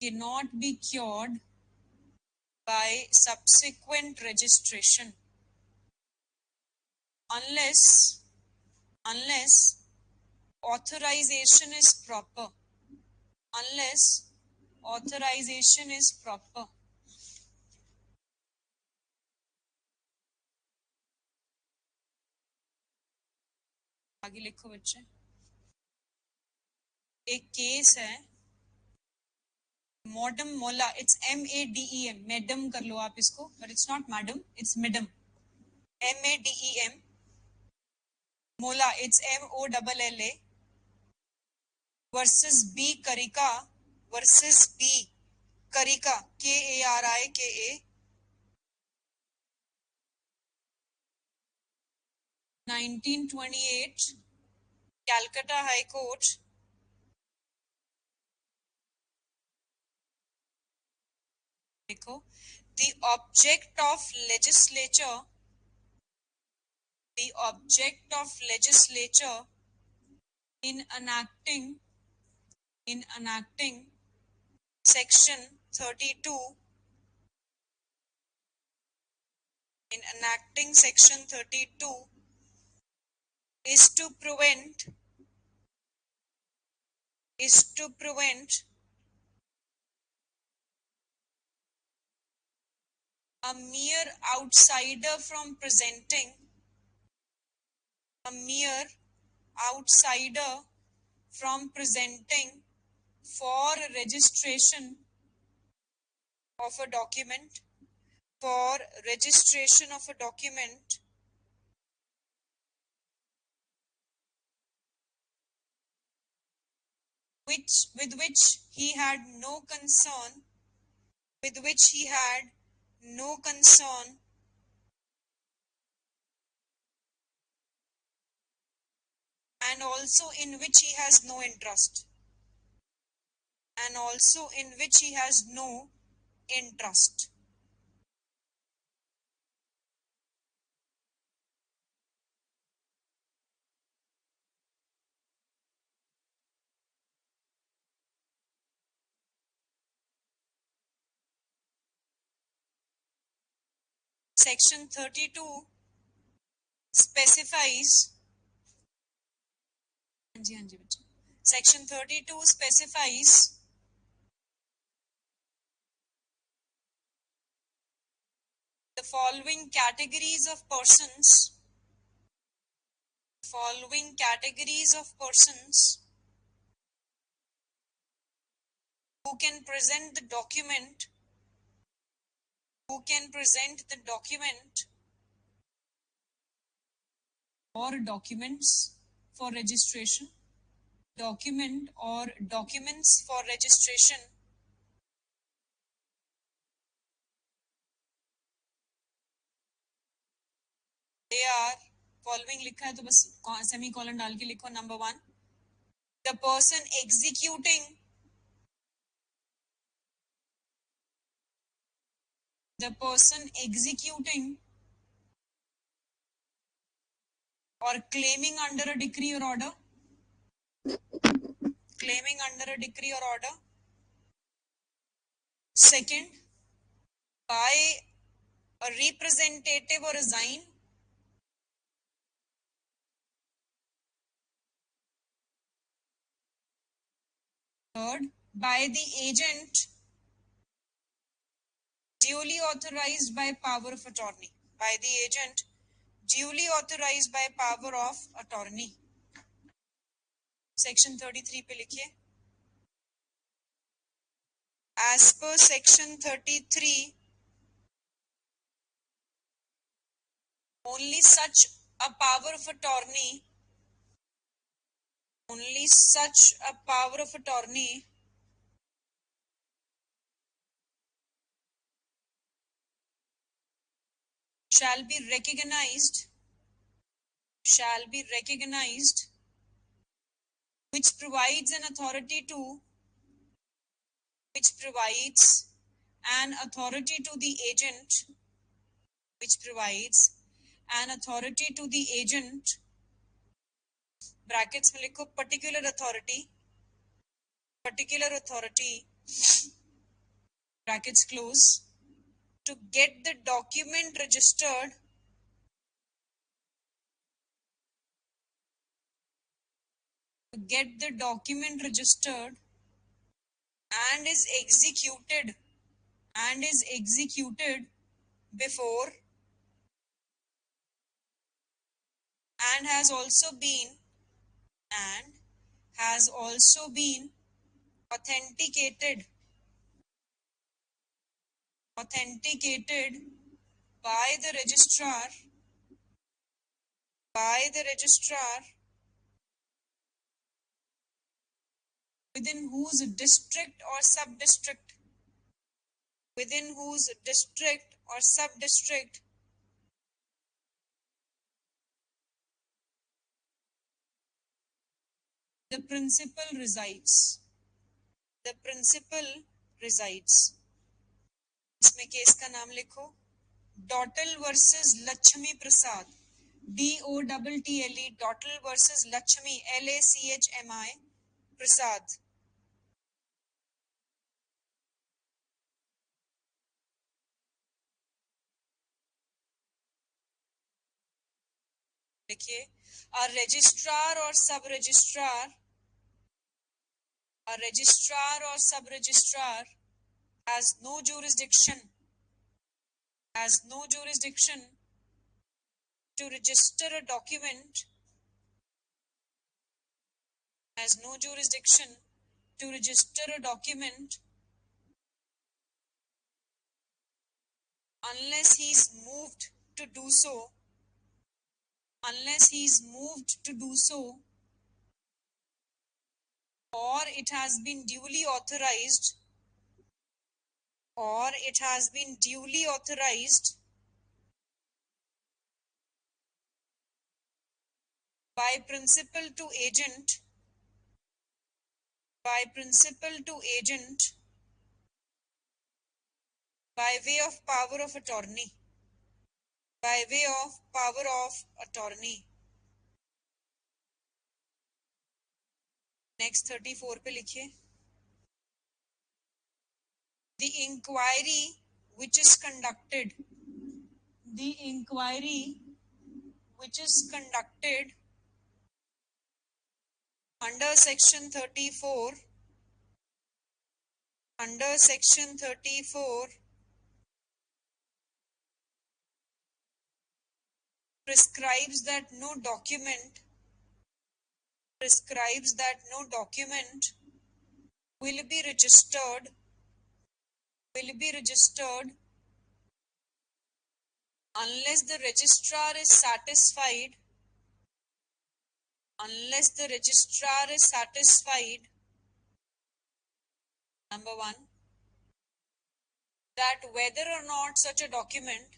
cannot be cured by subsequent registration, unless authorization is proper, unless authorization is proper. आगे लिखो बच्चे. एक केस है मॉडम मोला, इट्स MADEM, मैडम कर लो आप इसको, but it's not madam, it's Madem, MADEM. Molla, it's MOLLA versus B Karika, versus B Karika, KARIKA, 1928, Calcutta High Court. देखो, the object of legislature in enacting section 32, in enacting section 32 is to prevent a mere outsider from presenting for registration of a document, with which he had no concern, and also in which he has no interest, Section 32 specifies, Section 32 specifies the following categories of persons who can present the document or documents for registration, They are following. लिखा है तो बस सेमीकोलन डाल के लिखो. Number 1, the person executing or claiming under a decree or order, Second, by a representative or a sign. Third, by the agent duly authorized by power of attorney. By the agent duly authorized by power of attorney. Section 33 पे लिखिए. As per section 33, only such a power of attorney, only such a power of attorney shall be recognized, which provides an authority to, which provides an authority to the agent, which provides an authority to the agent, brackets में लिखो particular authority, brackets close, to get the document registered, and is executed before and has also been authenticated by the registrar within whose district or sub-district the principal resides. इसमें केस का नाम लिखो. डॉटल वर्सेस लक्ष्मी प्रसाद. DOTTLE. Dotted versus Lakshmi LACHMI प्रसाद. देखिए, a registrar or sub-registrar has no jurisdiction to register a document, unless he is moved to do so, or it has been duly authorized by principal to agent by way of power of attorney. Next 34 पे लिखिए. The inquiry which is conducted under section 34 prescribes that no document will be registered unless the registrar is satisfied number 1, that whether or not such a document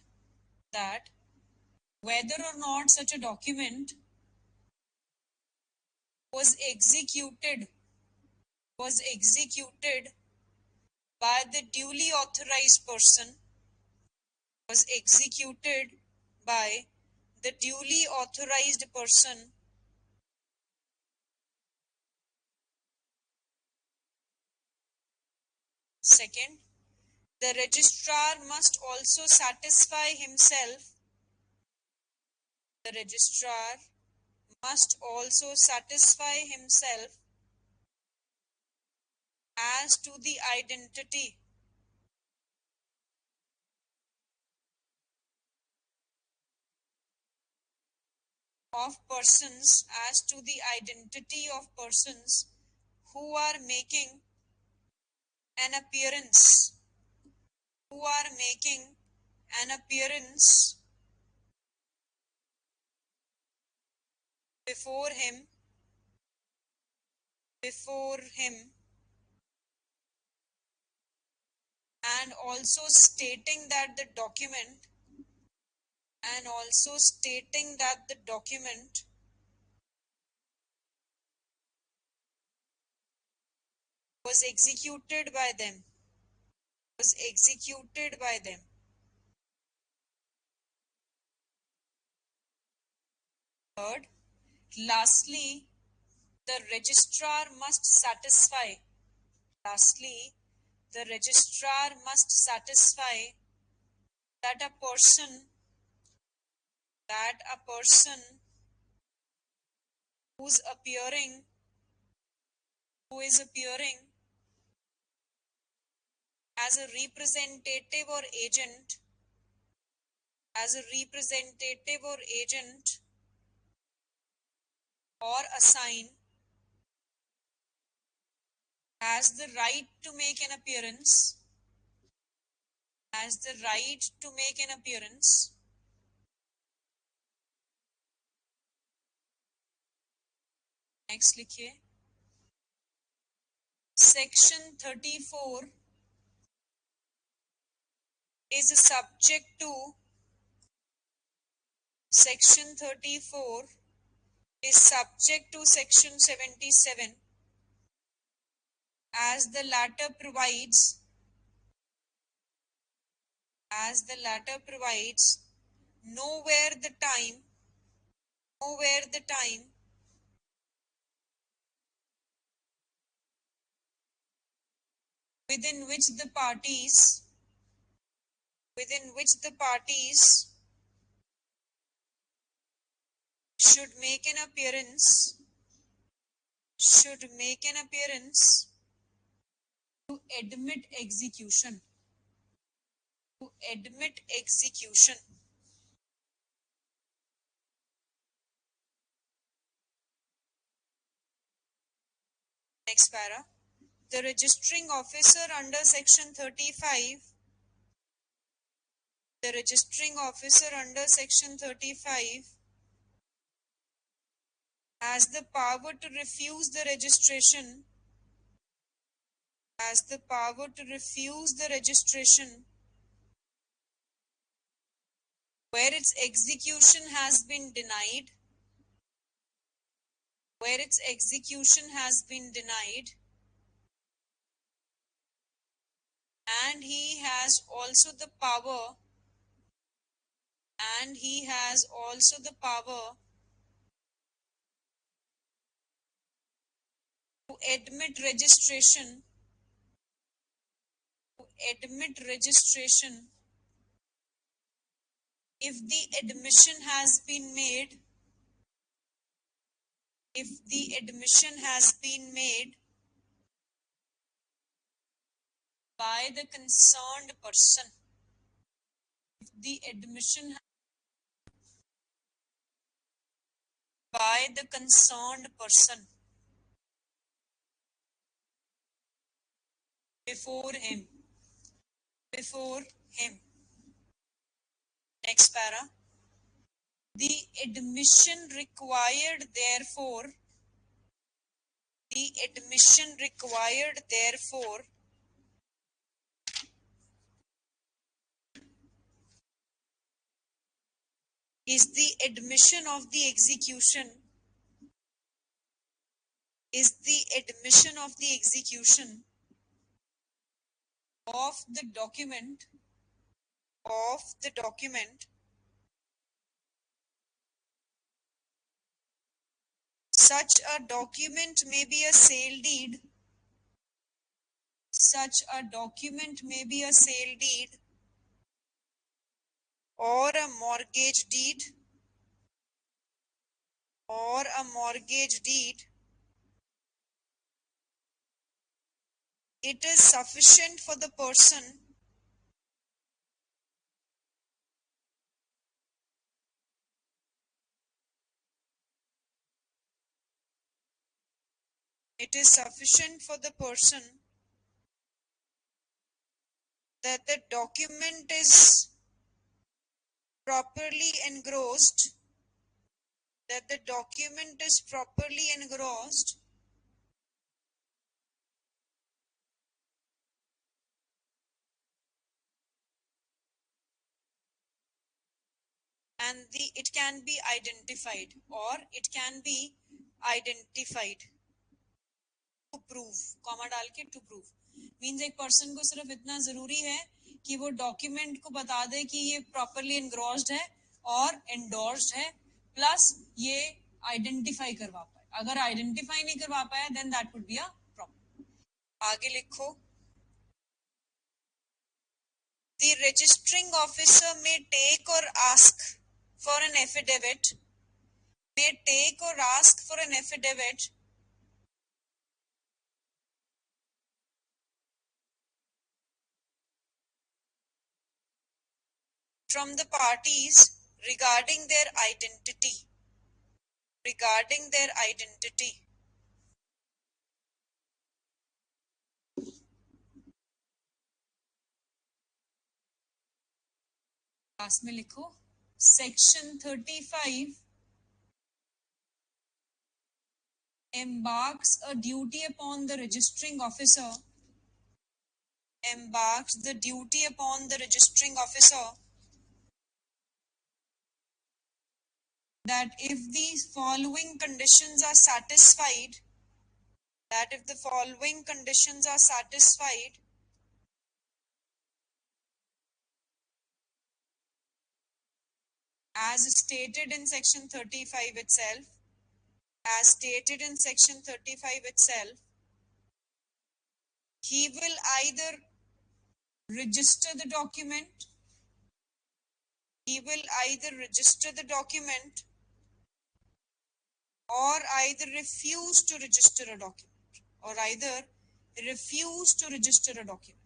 was executed by the duly authorized person. Second, The registrar must also satisfy himself. The registrar must also satisfy himself as to the identity of persons, as to the identity of persons who are making an appearance, who are making an appearance before him, before him, and also stating that the document, and also stating that the document was executed by them, was executed by them. Third, lastly, the registrar must satisfy, lastly, the registrar must satisfy that a person, that a person who's appearing, who is appearing as a representative or agent, as a representative or agent, or a sign, has the right to make an appearance, has the right to make an appearance. Next लिखिए. Section 34 is subject to, Section 34 is subject to Section 77 as the latter provides, as the latter provides, nowhere the time, nowhere the time within which the parties, within which the parties should make an appearance, should make an appearance to admit execution, to admit execution. Next para. The registering officer under Section 35, the registering officer under Section 35 has the power to refuse the registration, has the power to refuse the registration where its execution has been denied, where its execution has been denied, and he has also the power, and he has also the power to admit registration, to admit registration if the admission has been made, if the admission has been made by the concerned person, if the admission by the concerned person before him, before him. Next para. The admission required therefore, the admission required therefore is the admission of the execution, is the admission of the execution of the document, of the document such a document may be a sale deed, such a document may be a sale deed or a mortgage deed it is sufficient for the person that the document is properly engrossed and it can be identified to prove comma डाल के to prove मीन्स एक पर्सन को सिर्फ इतना जरूरी है कि वो डॉक्यूमेंट को बता दे कि ये प्रॉपरली एनग्रॉस्ड है और एंडोर्स्ड है प्लस ये आइडेंटिफाई करवा पाए अगर आइडेंटिफाई नहीं करवा पाया then that would be a problem आगे लिखो The registering officer may take or ask for an affidavit from the parties regarding their identity class में लिखो section 35 embarks the duty upon the registering officer that if the following conditions are satisfied as stated in section 35 itself he will either register the document or either refuse to register a document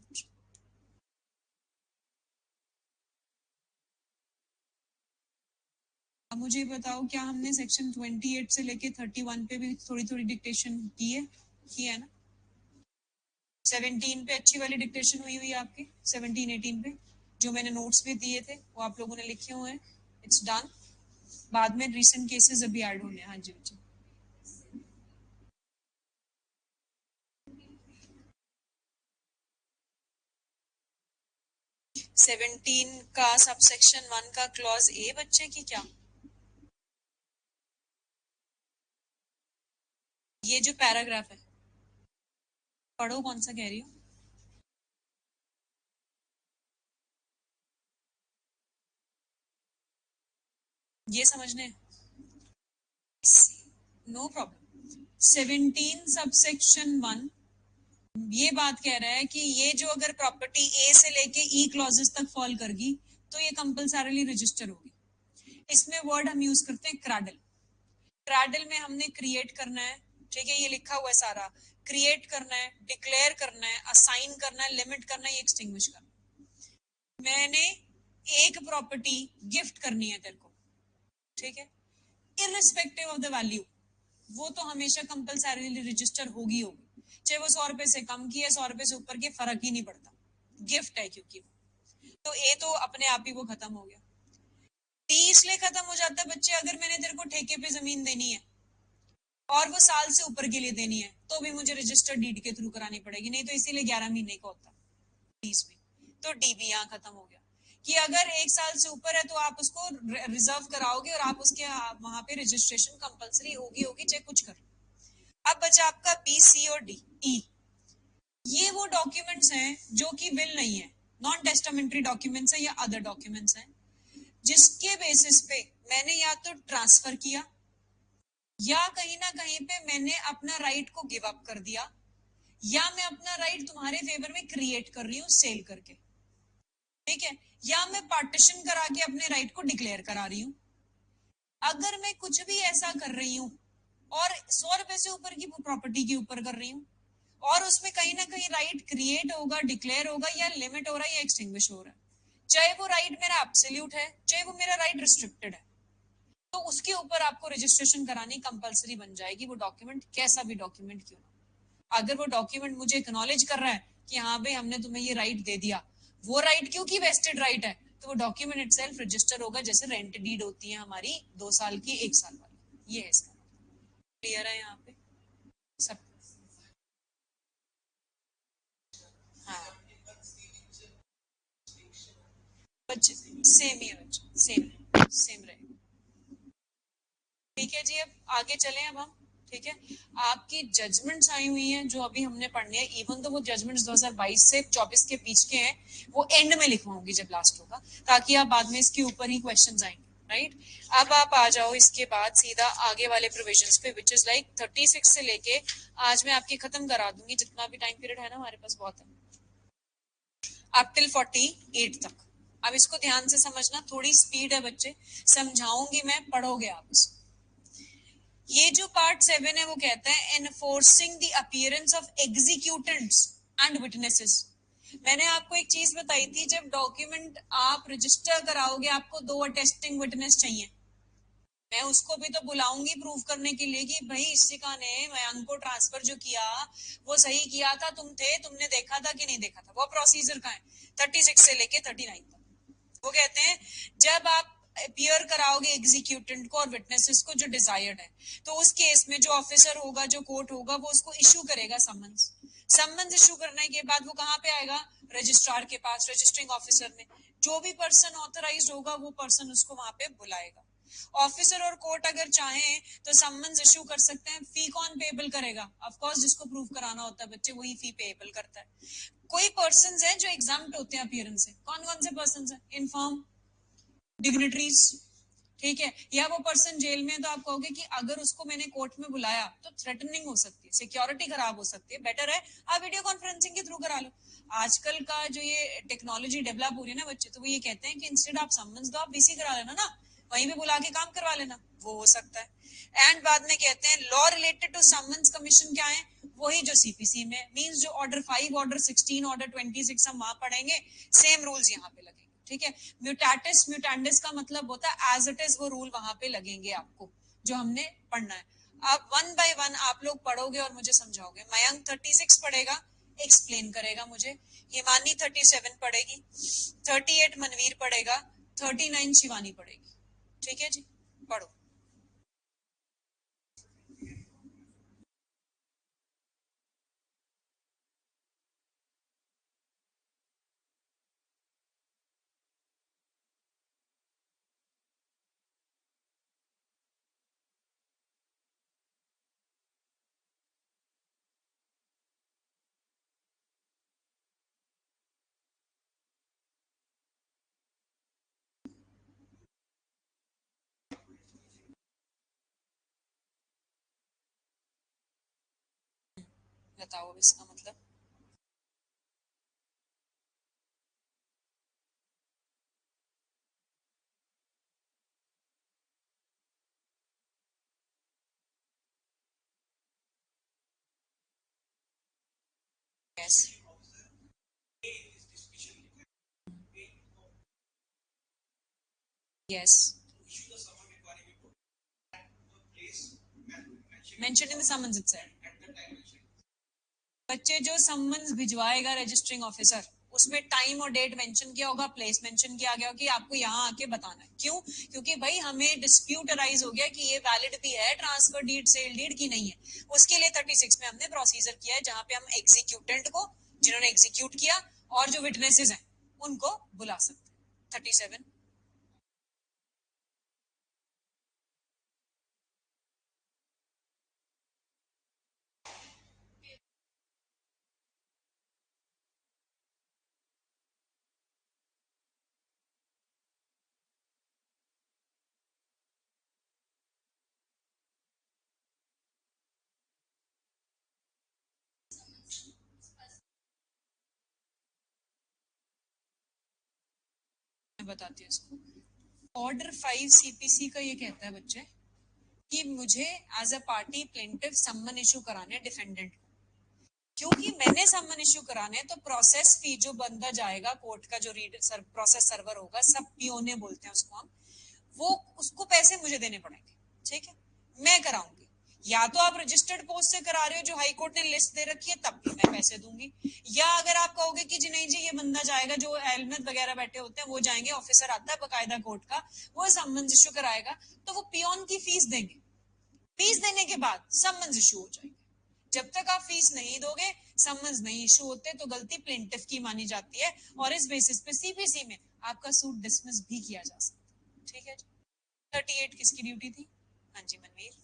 अब मुझे बताओ क्या हमने सेक्शन 28 से लेके 31 पे भी थोड़ी थोड़ी डिक्टेशन की है ना 17 पे अच्छी वाली डिक्टेशन हुई आपकी 17-18 पे जो मैंने नोट्स भी दिए थे वो आप लोगों ने लिखे हुए हैं इट्स डन बाद में रीसेंट केसेस अभी ऐड होने हैं हाँ जी 17 का सबसेक्शन 1 का क्लॉज ए बच्चे की क्या ये जो पैराग्राफ है पढ़ो कौन सा कह रही हूँ ये समझने नो प्रॉब्लम 17 सबसेक्शन 1 ये बात कह रहा है कि ये जो अगर प्रॉपर्टी ए से लेके ई क्लॉजेस तक फॉल करगी तो ये कंपल्सरीली रजिस्टर होगी इसमें वर्ड हम यूज करते हैं क्रैडल में हमने क्रिएट करना है ठीक है ये लिखा हुआ है सारा क्रिएट करना है डिक्लेयर करना है असाइन करना है लिमिट करना है एक्सटिंग्विश करना है मैंने एक प्रॉपर्टी गिफ्ट करनी है तेरे को ठीक है इररिस्पेक्टिव ऑफ द वैल्यू वो तो हमेशा कंपल्सरीली रजिस्टर होगी चाहे वो 100 रुपए से कम की है 100 रुपए से ऊपर की फर्क ही नहीं पड़ता गिफ्ट है क्योंकि तो ए तो अपने आप ही वो खत्म हो गया टी इसलिए खत्म हो जाता है बच्चे अगर मैंने तेरे को ठेके पे जमीन देनी है और वो साल से ऊपर के लिए देनी है तो भी मुझे रजिस्टर्ड डीड के थ्रू करानी पड़ेगी नहीं तो इसीलिए 11 महीने का होता है तो डी भी यहाँ खत्म हो गया कि अगर 1 साल से ऊपर है तो आप उसको रिजर्व कराओगे और आप उसके वहां पे रजिस्ट्रेशन कंपलसरी होगी चाहे कुछ कर अब बचा आपका बी सी और डी ई ये वो डॉक्यूमेंट्स हैं जो कि विल नहीं है नॉन टेस्टामेंट्री डॉक्यूमेंट्स है या अदर डॉक्यूमेंट्स हैं जिसके बेसिस पे मैंने या तो ट्रांसफर किया या कहीं ना कहीं पे मैंने अपना राइट को गिव अप कर दिया या मैं अपना राइट तुम्हारे फेवर में क्रिएट कर रही हूँ सेल करके, ठीक है, या मैं पार्टीशन करा के अपने राइट को डिक्लेयर करा रही हूँ। अगर मैं कुछ भी ऐसा कर रही हूँ और 100 रुपए से ऊपर की प्रॉपर्टी के ऊपर कर रही हूँ और उसमें कहीं ना कहीं राइट क्रिएट होगा, डिक्लेयर होगा, या लिमिट हो रहा है या एक्सटिंग्विश हो रहा है, चाहे वो राइट मेरा एब्सोल्यूट है चाहे वो मेरा राइट रिस्ट्रिक्टेड है, तो उसके ऊपर आपको रजिस्ट्रेशन करानी कंपलसरी बन जाएगी, वो डॉक्यूमेंट कैसा भी डॉक्यूमेंट क्यों ना। अगर वो डॉक्यूमेंट मुझे एक्नॉलेज कर रहा है कि हाँ भाई हमने तुम्हें ये राइट दे दिया, वो राइट क्योंकि वेस्टेड राइट है, तो वो डॉक्यूमेंट इटसेल्फ रजिस्टर होगा, जैसे रेंट डीड होती है हमारी 2 साल की 1 साल वाली, ये है इसका। क्लियर है यहाँ पे सब? हाँ बच्चे सेम ही है, बच्चे सेम सेम रहेगा। ठीक है जी, अब आगे चलें अब हम। ठीक है, आपकी जजमेंट्स आई हुई हैं जो अभी हमने पढ़नी है, इवन तो वो जजमेंट्स 2022 से 24 के बीच के हैं, वो एंड में लिखवाऊंगी जब लास्ट होगा, ताकि आप बाद में इसके ऊपर ही क्वेश्चंस आएंगे। राइट, अब आप आ जाओ इसके बाद सीधा आगे वाले प्रोविजंस पे, विच इज लाइक 36 से लेके आज मैं आपकी खत्म करा दूंगी, जितना भी टाइम पीरियड है ना हमारे पास बहुत है, अप टिल 48 तक। अब इसको ध्यान से समझना, थोड़ी स्पीड है बच्चे, समझाऊंगी मैं, पढ़ोगे आप इसको। ये जो पार्ट 7 है वो कहता है enforcing the appearance of executants and witnesses. मैंने आपको एक चीज बताई थी, जब डॉक्यूमेंट आप रजिस्टर कराओगे आपको 2 अटेस्टिंग विटनेस चाहिए। मैं उसको भी तो बुलाऊंगी प्रूव करने के लिए कि भाई इशिका ने मयंक को ट्रांसफर जो किया वो सही किया था, तुम थे, तुमने देखा था कि नहीं देखा था। वो प्रोसीजर का है 36 से लेके 39 तक। वो कहते हैं जब आप अपियर कराओगे एग्जीक्यूटेंट को और विटनेसेस को जो डिजायर्ड है, तो उस केस में जो ऑफिसर होगा, जो कोर्ट होगा, वो उसको इशू करेगा समन्स। समन्स इशू करने के बाद वो कहाँ पे आएगा? रजिस्ट्रार के पास, रजिस्टरिंग ऑफिसर ने। जो भी पर्सन ऑथराइज होगा वो पर्सन उसको वहां पे बुलाएगा। ऑफिसर और कोर्ट अगर चाहें तो समन्स इशू कर सकते हैं। फी कौन पेबल करेगा? ऑफ कोर्स जिसको प्रूव कराना होता है बच्चे, वही फी पेबल करता है। कोई पर्सन है जो एग्जाम्प्ट होते हैं अपीयरेंस से, कौन कौन से पर्सन है? इन्फॉर्म, डिग्निटरीज, ठीक है, या वो पर्सन जेल में है तो आप कहोगे कि अगर उसको मैंने कोर्ट में बुलाया तो थ्रेटनिंग हो सकती है, सिक्योरिटी खराब हो सकती है, बेटर है आप वीडियो कॉन्फ्रेंसिंग के थ्रू करा लो। आजकल का जो ये टेक्नोलॉजी डेवलप हो रही है ना बच्चे, तो वो ये कहते हैं कि इंस्टेड आप समन्स दो, आप बीसी करा लेना ना, वहीं पे बुला के काम करवा लेना, वो हो सकता है। एंड बाद में कहते हैं law related to summons commission क्या है? वही जो सीपीसी में मींस जो ऑर्डर 5, ऑर्डर 16, ऑर्डर 26 हम वहां पढ़ेंगे, सेम रूल्स यहाँ पे लगेंगे। ठीक है, म्यूटाटिस म्यूटेंडिस का मतलब होता है एज इट इज वो रूल वहां पे लगेंगे आपको, जो हमने पढ़ना है। अब वन बाय वन आप लोग पढ़ोगे और मुझे समझाओगे। मयंक 36 पढ़ेगा, एक्सप्लेन करेगा मुझे। हिमानी 37 पढ़ेगी, 38 मनवीर पढ़ेगा, 39 शिवानी पढ़ेगी। ठीक है जी, पढ़ो। बताओ इसका मतलब। Yes, yes, mention in the summons itself. बच्चे जो समन्स भिजवाएगा रजिस्टरिंग ऑफिसर, उसमें टाइम और डेट मेंशन किया होगा, प्लेस मेंशन किया गया कि आपको यहाँ आके बताना है। क्यों? क्योंकि भाई हमें डिस्प्यूट अराइज हो गया कि ये वैलिड भी है ट्रांसफर डीड, सेल डीड की नहीं है। उसके लिए 36 में हमने प्रोसीजर किया है, जहां पे हम एग्जीक्यूटेंट को, जिन्होंने एग्जीक्यूट किया, और जो विटनेसेस हैं उनको बुला सकते हैं। 37। मैं बताती हूँ इसको। ऑर्डर 5 सीपीसी का ये कहता है बच्चे कि मुझे एज अ पार्टी प्लेंटिव सम्मन इशू कराने डिफेंडेंट को, क्योंकि मैंने सम्मन इशू कराने तो प्रोसेस फी जो बंदा जाएगा कोर्ट का, जो रीडर प्रोसेस सर्वर होगा, सब पीओने बोलते हैं उसको हम, वो उसको पैसे मुझे देने पड़ेंगे, ठीक है, मैं कराऊंगी। या तो आप रजिस्टर्ड पोस्ट से करा रहे हो जो हाई कोर्ट ने लिस्ट दे रखी है, तब भी मैं पैसे दूंगी। या अगर आप कहोगे कि जी नहीं जी ये बंदा जाएगा, जो एलमेट वगैरह बैठे होते हैं वो जाएंगे, ऑफिसर आता है बकायदा कोर्ट का, वो समन्स इशू कराएगा, तो वो पियोन की फीस देंगे। फीस देने के बाद समन्स इशू हो जाएंगे। जब तक आप फीस नहीं दोगे, समन्स नहीं इशू होते, तो गलती प्लेंटिफ की मानी जाती है और इस बेसिस पे सीपीसी में आपका सूट डिसमिस भी किया जा सकता है, ठीक है जी। 38 किसकी ड्यूटी थी? हाँ जी मनवीर।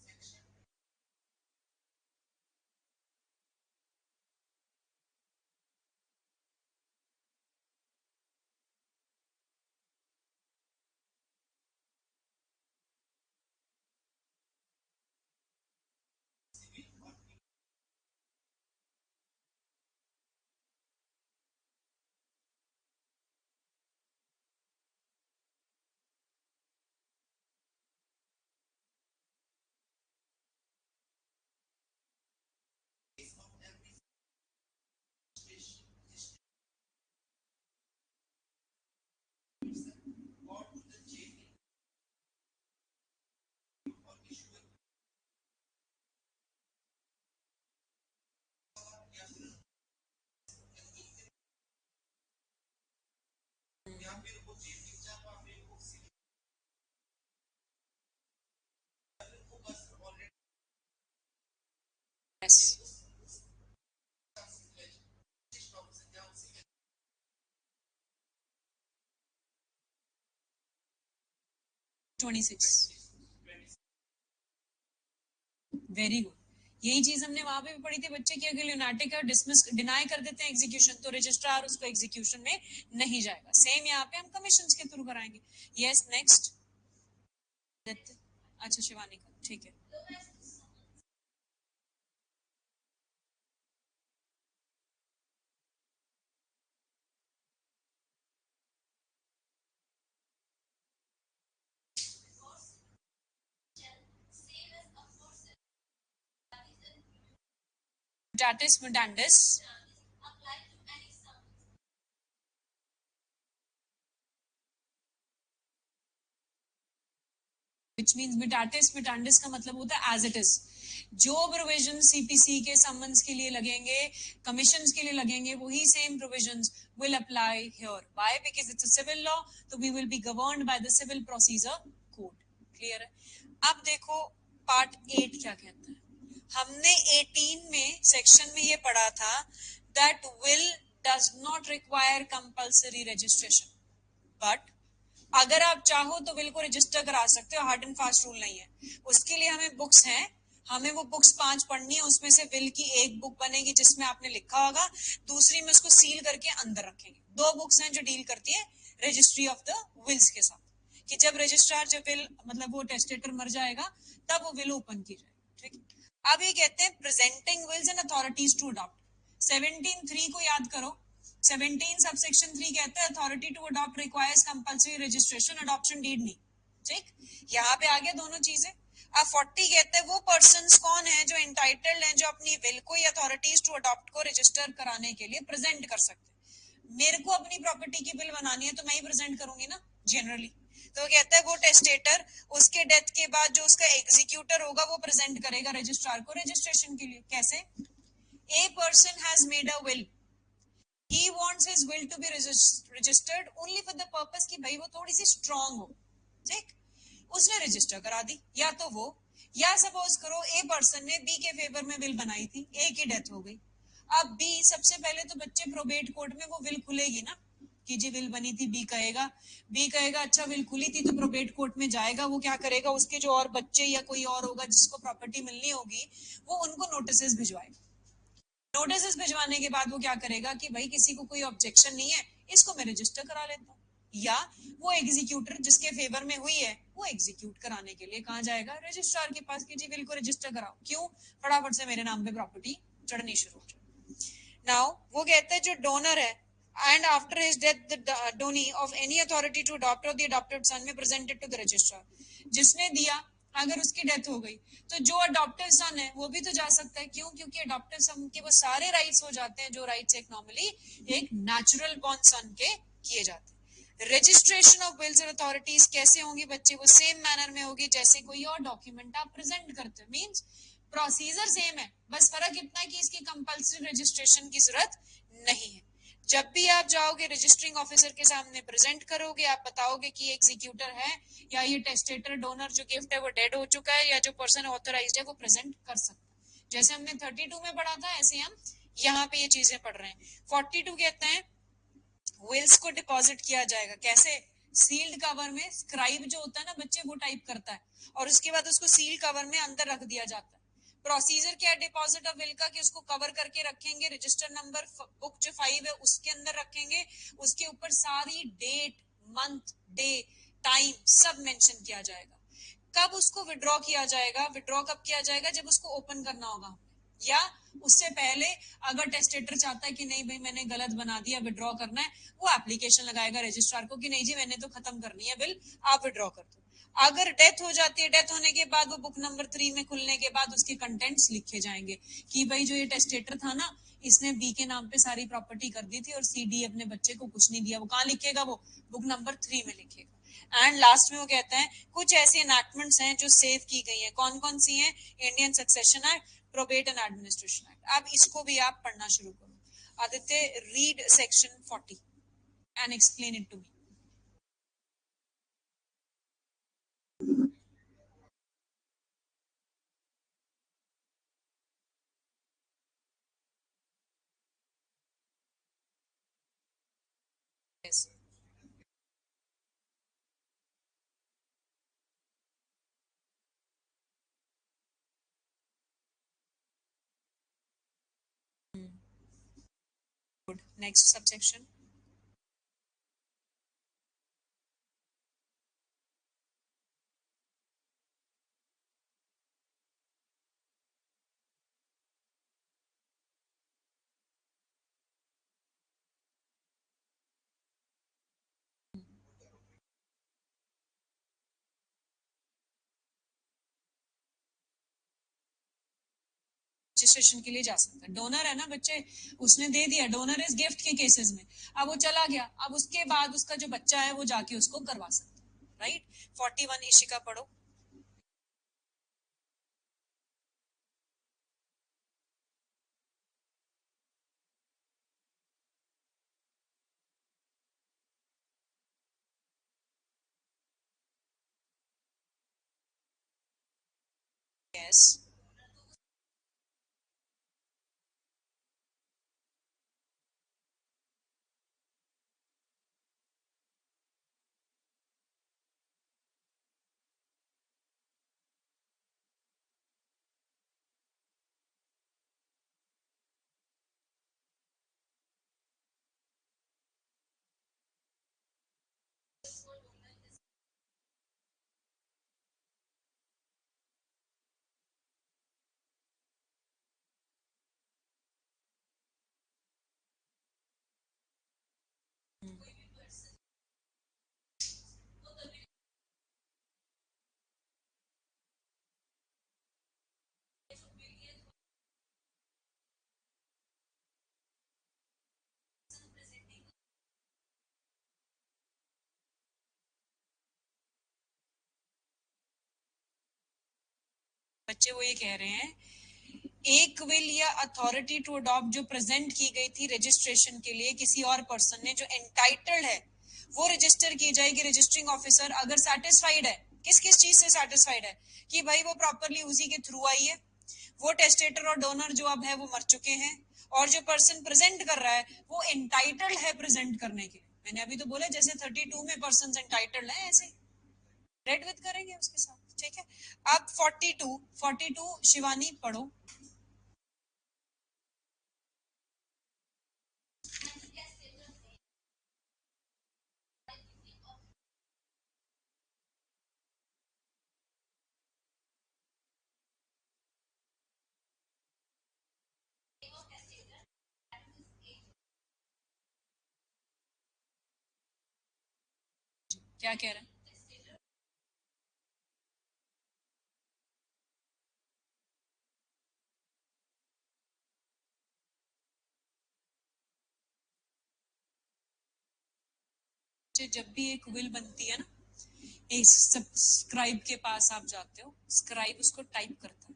Yes 26 very good. यही चीज हमने वहां पे भी पढ़ी थी बच्चे की, अगर ल्यूनाटिक और डिसमिस डिनाई कर देते हैं एग्जीक्यूशन, तो रजिस्ट्रार उसको एग्जीक्यूशन में नहीं जाएगा। सेम यहाँ पे हम कमीशन के थ्रू कराएंगे। Yes next. अच्छा शिवानी का, ठीक है। Mutatis mutandis, which means mutatis mutandis का मतलब होता है एज इट इज। जो प्रोविजन सीपीसी के समन्स के लिए लगेंगे, कमीशंस के लिए लगेंगे, वही same provisions will apply here. Why? Because it's a civil law, तो we will be governed by the civil procedure code. Clear है? अब देखो पार्ट 8 क्या कहता है। हमने 18 में सेक्शन में ये पढ़ा था that will does not require compulsory registration, but अगर आप चाहो तो विल को रजिस्टर करा सकते हो, हार्ड एंड फास्ट रूल नहीं है। उसके लिए हमें बुक्स हैं, हमें वो बुक्स 5 पढ़नी है। उसमें से विल की एक बुक बनेगी जिसमें आपने लिखा होगा, दूसरी में उसको सील करके अंदर रखेंगे। 2 बुक्स हैं जो डील करती है रजिस्ट्री ऑफ द विल्स के साथ, कि जब रजिस्ट्रार, जब विल मतलब वो टेस्टेटर मर जाएगा, तब वो विल ओपन की जाएगी, ठीक है। अब ये कहते हैं presenting wills and authorities to adopt. 17(3) को याद करो। 17 सबसेक्शन 3 कहता है authority to adopt requires compulsory registration, adoption deed नहीं, ठीक। यहाँ पे आ गया दोनों चीजें। अब 40 कहते हैं वो पर्सन्स कौन है जो इंटाइटल्ड हैं, जो अपनी विल को या अथॉरिटीज टू अडॉप्ट को रजिस्टर कराने के लिए प्रेजेंट कर सकते हैं। मेरे को अपनी प्रॉपर्टी की बिल बनानी है तो मैं ही प्रेजेंट करूंगी ना जनरली। तो कहता है वो टेस्टेटर उसके डेथ के बाद जो उसका एग्जीक्यूटर होगा वो प्रेजेंट करेगा रजिस्ट्रार को रजिस्ट्रेशन के लिए। कैसे? A person has made a will, he wants his will to be registered only for the purpose कि भाई वो थोड़ी सी स्ट्रांग हो, ठीक। उसने रजिस्टर करा दी, या तो वो, या सपोज करो ए पर्सन ने बी के फेवर में विल बनाई थी, ए की डेथ हो गई। अब बी, सबसे पहले तो बच्चे प्रोबेट कोर्ट में वो विल खुलेगी ना, कि जी विल बनी थी, बी कहेगा अच्छा विल खुली थी, तो प्रोबेट कोर्ट में जाएगा। वो क्या करेगा, उसके जो और बच्चे या कोई और होगा जिसको प्रॉपर्टी मिलनी होगी, वो उनको नोटिस भिजवाएगा। नोटिस भिजवाने के बाद वो क्या करेगा कि भाई किसी को कोई ऑब्जेक्शन नहीं है, इसको मैं रजिस्टर करा लेता हूँ। या वो एग्जीक्यूटर जिसके फेवर में हुई है, वो एग्जीक्यूट कराने के लिए कहाँ जाएगा, रजिस्ट्रार के पास, कि जी विल को रजिस्टर कराओ। क्यों? फटाफट से मेरे नाम पे प्रॉपर्टी चढ़नी शुरू हो जाए। नाउ वो कहता है जो डोनर है and after his death the donee of any authority to adopt or the adopted son may present it to the registrar. जिसने दिया अगर उसकी डेथ हो गई तो जो अडॉप्टेड सन है वो भी तो जा सकता है. क्यों? क्योंकि अडॉप्टेड सन के वो सारे राइट्स हो जाते हैं जो राइट्स एक नॉर्मली एक नेचुरल बॉर्न सन के किए जाते हैं. रजिस्ट्रेशन ऑफ विल्स और अथॉरिटीज कैसे होंगी बच्चे? वो सेम मैनर में होगी जैसे कोई और डॉक्यूमेंट आप प्रेजेंट करते हो. मीन्स प्रोसीजर सेम है, बस फर्क इतना है कि इसकी कंपल्सरी रजिस्ट्रेशन की जरूरत नहीं है. जब भी आप जाओगे रजिस्टरिंग ऑफिसर के सामने प्रेजेंट करोगे, आप बताओगे कि ये एग्जीक्यूटर है या ये टेस्टेटर डोनर जो गिफ्ट है वो डेड हो चुका है या जो पर्सन ऑथराइज्ड है वो प्रेजेंट कर सकता है. जैसे हमने 32 में पढ़ा था ऐसे हम यहाँ पे ये चीजें पढ़ रहे हैं. 42 कहते हैं विल्स को डिपॉजिट किया जाएगा. कैसे? सील्ड कवर में. स्क्राइब जो होता है ना बच्चे वो टाइप करता है और उसके बाद उसको सील कवर में अंदर रख दिया जाता है. प्रोसीजर क्या है डिपॉजिट ऑफ विल का? कि उसको कवर करके रखेंगे, रजिस्टर नंबर बुक जो 5 है उसके अंदर रखेंगे, उसके ऊपर सारी डेट, मंथ, डे, टाइम सब मेंशन किया जाएगा. कब उसको विड्रॉ किया जाएगा? विड्रॉ कब किया जाएगा? जब उसको ओपन करना होगा या उससे पहले अगर टेस्टेटर चाहता है कि नहीं भाई मैंने गलत बना दिया, विड्रॉ करना है, वो एप्लीकेशन लगाएगा रजिस्ट्रार को कि नहीं जी मैंने तो खत्म करनी है बिल, आप विड्रॉ कर दो. अगर डेथ हो जाती है, डेथ होने के बाद वो बुक नंबर 3 में खुलने के बाद उसके कंटेंट्स लिखे जाएंगे कि भाई जो ये टेस्टेटर था ना इसने बी के नाम पे सारी प्रॉपर्टी कर दी थी और सी डी अपने बच्चे को कुछ नहीं दिया. वो कहाँ लिखेगा? वो बुक नंबर 3 में लिखेगा. एंड लास्ट में वो कहते हैं कुछ ऐसी एनैक्टमेंट्स हैं जो सेव की गई हैं. कौन कौन सी हैं? Indian succession act, probate and administration act. अब इसको भी आप पढ़ना शुरू करो. Aditya read section 40 and explain it to me. Yes. Good. Next subsection. Registration के लिए जा सकता है. डोनर है ना बच्चे, उसने दे दिया. डोनर इज गिफ्ट के केसेस में. अब वो चला गया, अब उसके बाद उसका जो बच्चा है वो जाके उसको करवा सकता है. राइट. 41 इशिका पढ़ो. यस. बच्चे वो ये कह रहे हैं एक विल या अथॉरिटी टू अडॉप्ट जो प्रेजेंट की गई थी रजिस्ट्रेशन के लिए किसी और पर्सन ने जो एंटाइटल्ड है वो रजिस्टर की जाएगी. रजिस्टरिंग ऑफिसर अगर सेटिस्फाइड है, किस किस चीज से सेटिस्फाइड है? कि भाई वो प्रॉपरली उसी के थ्रू आई है, वो टेस्टेटर और डोनर जो अब है वो मर चुके हैं, और जो पर्सन प्रेजेंट कर रहा है वो एंटाइटल्ड है प्रेजेंट करने के लिए. मैंने अभी तो बोला जैसे 32 में पर्सन एंटाइटल्ड है ऐसे रेड विद करेंगे उसके साथ. ठीक है. अब 42 शिवानी पढ़ो. क्या कह रहे हैं? जब भी एक विल बनती है ना, एक सब्सक्राइब के पास आप जाते हो, स्क्राइब उसको टाइप करता है,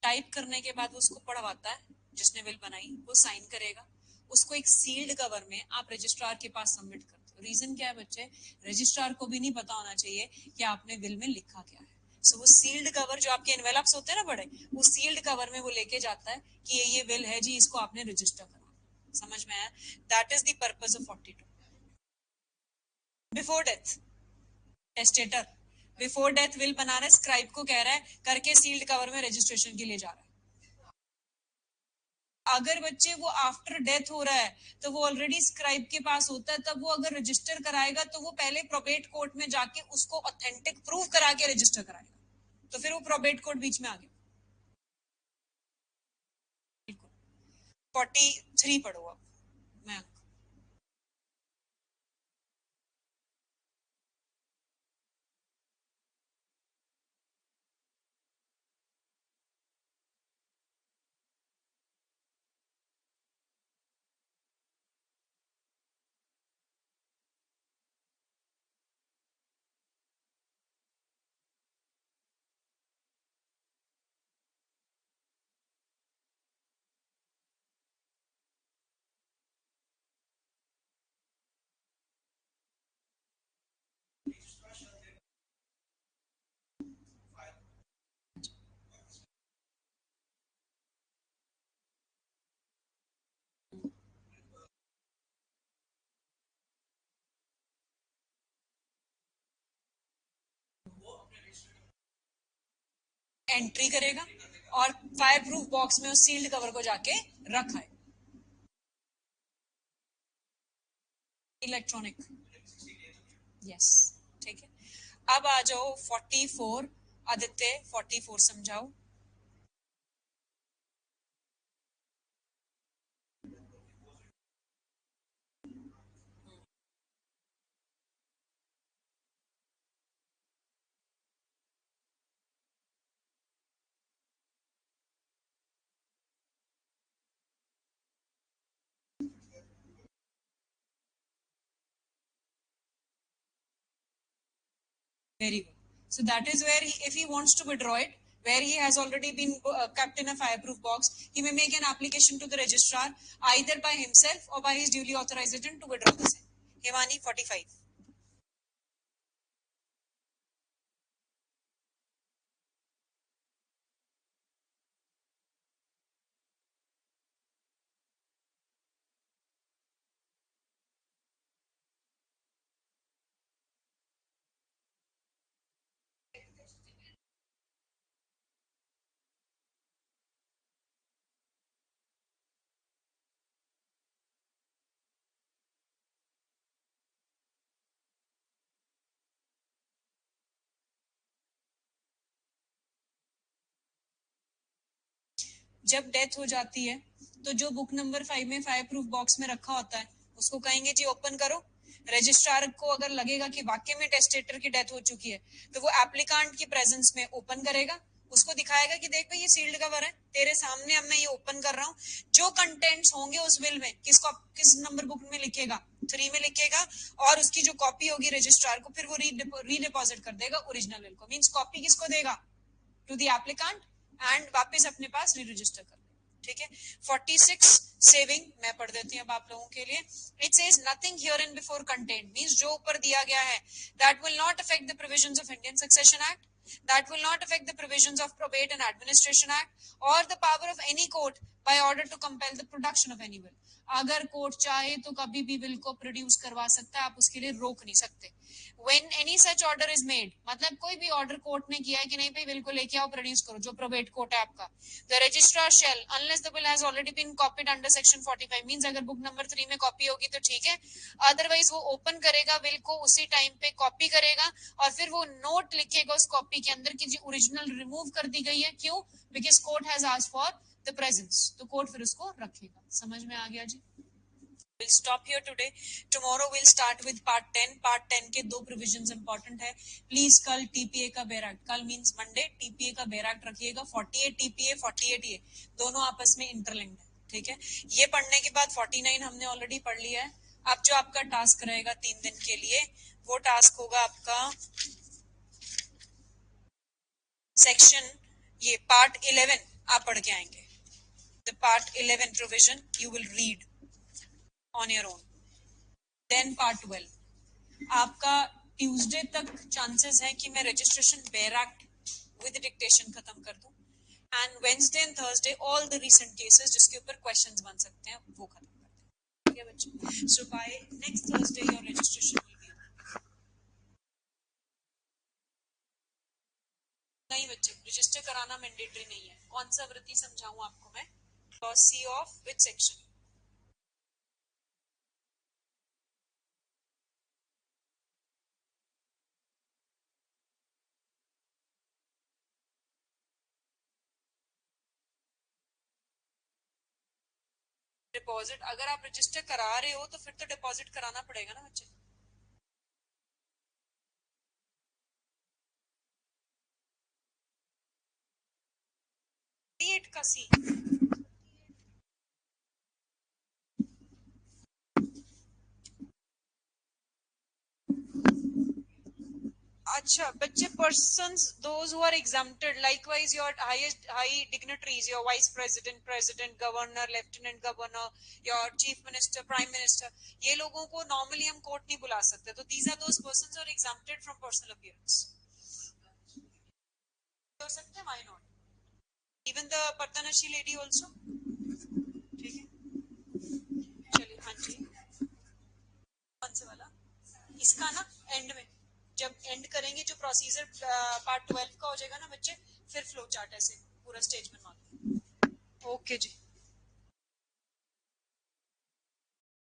टाइप करने के बाद वो उसको पढ़वाता है, जिसने विल बनाई वो साइन करेगा, उसको एक सील्ड कवर में आप रजिस्ट्रार के पास सबमिट करते हो। रीजन क्या है बच्चे? रजिस्ट्रार को भी नहीं पता होना चाहिए कि आपने विल में लिखा क्या है। सो वो सील्ड कवर जो आपके एनवेलप्स होते हैं ना बड़े, वो सील्ड कवर में वो लेके जाता है कि ये विल है जी, इसको आपने रजिस्टर करा। समझ में आया? That is the purpose of 42। Before death, testator before death will बना रहा है, स्क्राइब को कह रहा है करके सील्ड कवर में रजिस्ट्रेशन के लिए जा रहा है। अगर बच्चे वो आफ्टर डेथ हो रहा है तो वो ऑलरेडी स्क्राइब के पास होता है, तब वो अगर रजिस्टर कराएगा तो वो पहले प्रोबेट कोर्ट में जाके उसको ऑथेंटिक प्रूफ करा के रजिस्टर कराएगा, तो फिर वो प्रोबेट कोर्ट बीच में आ गया। बिल्कुल। 43 पढ़ो अब। मैं एंट्री करेगा और फायर प्रूफ बॉक्स में उस सील्ड कवर को जाके रखा है। इलेक्ट्रॉनिक। यस। ठीक है। अब आ जाओ 44। आदित्य 44 समझाओ। Very good. So that is where if he wants to withdraw it, where he has already been kept in a fireproof box, he may make an application to the registrar either by himself or by his duly authorized agent to withdraw the same. Himani 45. जब डेथ हो जाती है तो जो बुक नंबर 5 में फायर प्रूफ बॉक्स में रखा होता है उसको कहेंगे जी ओपन करो। रजिस्ट्रार को अगर लगेगा कि वाकई में टेस्टेटर की डेथ हो चुकी है तो वो एप्लीकांट की प्रेजेंस में ओपन करेगा, उसको दिखाएगा कि देख भाई ये सील्ड कवर है तेरे सामने, अब मैं ये ओपन कर रहा हूँ। जो कंटेंट्स होंगे उस विल में किसको किस नंबर बुक में लिखेगा, 3 में लिखेगा, और उसकी जो कॉपी होगी रजिस्ट्रार को फिर वो रीडिपोजिट कर देगा ओरिजिनल विल को। मींस कॉपी किसको देगा? टू द एप्लीकांट, एंड वापस अपने पास री रजिस्टर कर ले। ठीक है। 46 सेविंग मैं पढ़ देती हूँ अब आप लोगों के लिए। It says nothing here in before content means जो ऊपर दिया गया है that will not affect the provisions of Indian succession act, that will not affect the provisions of probate and administration act or the power of any court by order to compel the production of any will। अगर कोर्ट चाहे तो कभी भी विल को प्रोड्यूस करवा सकता है, आप उसके लिए रोक नहीं सकते। when any such order is made, मतलब कोई भी ऑर्डर कोर्ट ने किया है कि नहीं भाई विल को लेके आओ प्रोड्यूस करो, जो प्रोबेट कोर्ट है आपका, the registrar shall unless the will has already been copied under section 45 means अगर बुक नंबर 3 में कॉपी होगी तो ठीक है, अदरवाइज वो ओपन करेगा विल को, उसी टाइम पे कॉपी करेगा और फिर वो नोट लिखेगा उस कॉपी के अंदर कि जी ओरिजिनल रिमूव कर दी गई है। क्यों? Because court has asked for the presence, तो कोर्ट फिर उसको रखेगा। समझ में आ गया जी? We'll stop here today. Tomorrow we'll start with part 10. Part 10 के दो provisions important है. Please कल TPA का बेर एक्ट, कल means Monday, TPA का बेर एक्ट रखिएगा. 48 TPA 48 ये दोनों आपस में इंटरलिंक्ड है, ठीक है. ये पढ़ने के बाद 49 हमने ऑलरेडी पढ़ लिया है. अब जो आपका टास्क रहेगा 3 दिन के लिए, वो टास्क होगा आपका सेक्शन ये पार्ट 11 आप पढ़ के आएंगे. The part 11 provision you will read on your own. Then part 12. आपका ट्यूसडे तक चांसेस है कि मैं रजिस्ट्रेशन बेर एक्ट विद डिक्टेशन खत्म कर दूं. And Wednesday and Thursday all the recent cases जिसके ऊपर क्वेश्चंस बन सकते हैं वो खत्म कर दें. ठीक है बच्चे. So by next Thursday your registration will be. नहीं बच्चे, रजिस्टर कराना मैंडेटरी नहीं है. कौन सा वृत्ति समझाऊं आपको मैं? Clause C of which section? Deposit. अगर आप रजिस्टर करा रहे हो तो फिर तो डिपॉजिट कराना पड़ेगा ना बच्चे. का सी. अच्छा बच्चे, persons those who are exempted, likewise your highest high dignitaries, your vice president, president, governor, lieutenant governor, your chief minister, prime minister, ये लोगों को normally हम कोर्ट नहीं बुला सकते. तो these are those persons who are exempted from personal appearance. हो सकते हैं, why not? Even the Partanashi lady also. ठीक है, चलिए. हाँ जी, कौन से वाला? इसका ना एंड में जब एंड करेंगे जो प्रोसीजर पार्ट 12 का हो जाएगा ना बच्चे, फिर फ्लो चार्ट ऐसे पूरा स्टेज बनवा. ओके जी.